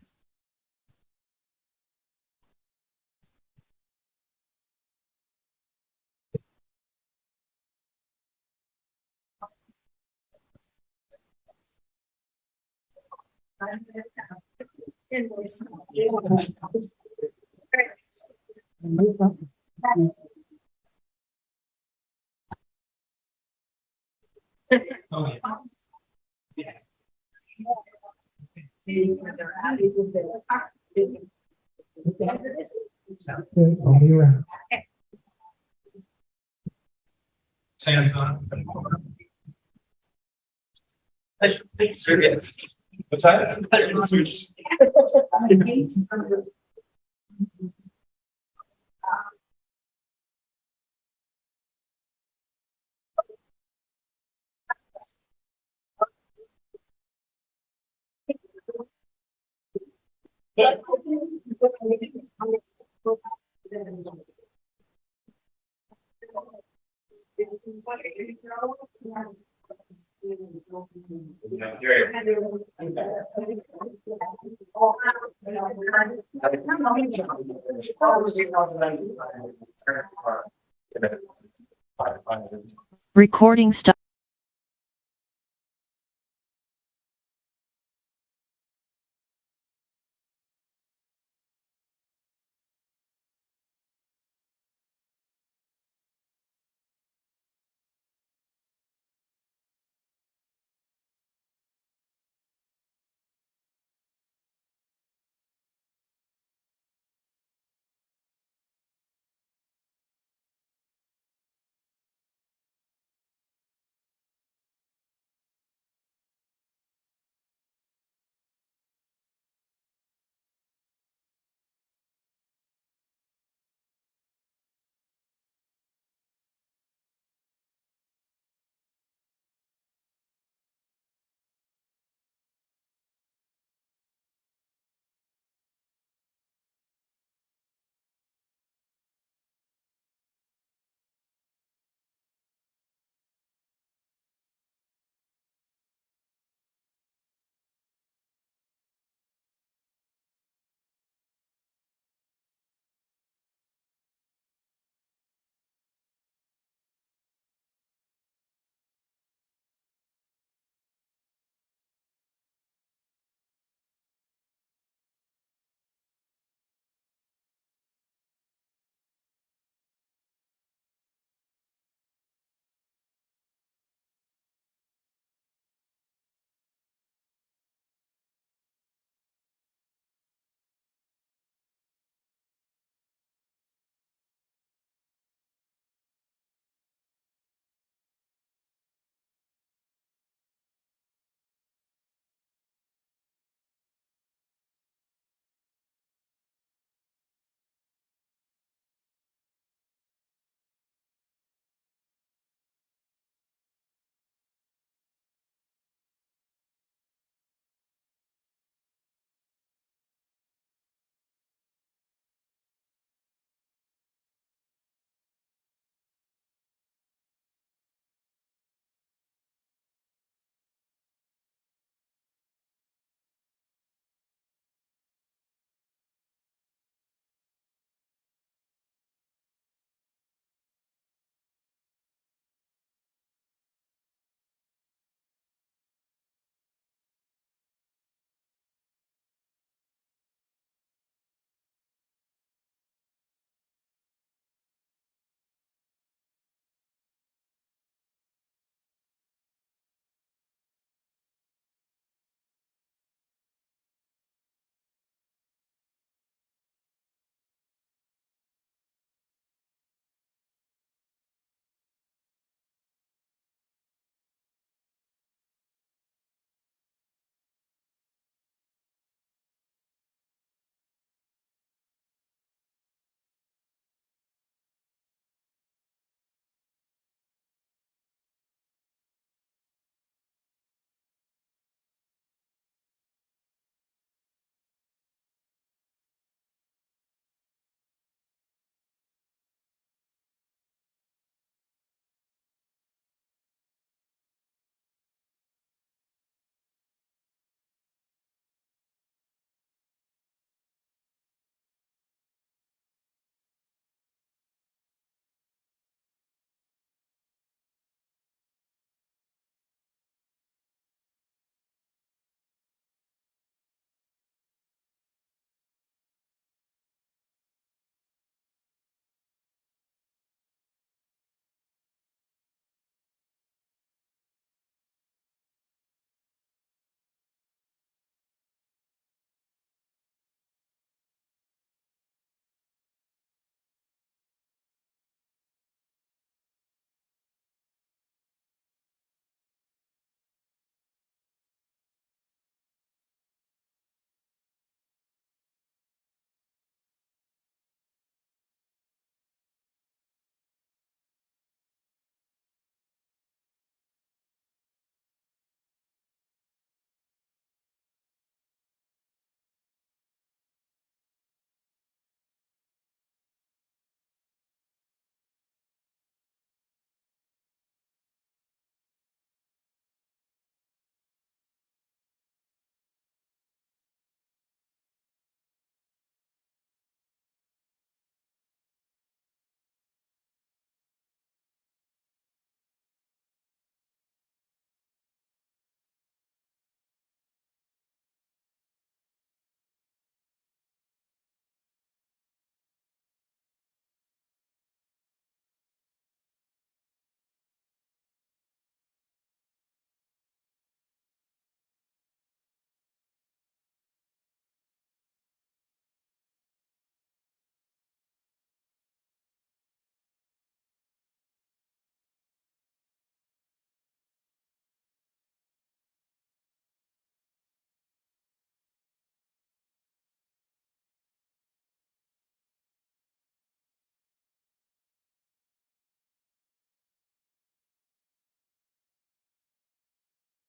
Oh, yeah. Sounds good. I'll be around. San Antonio. Service. What's that? Service. Recording stop.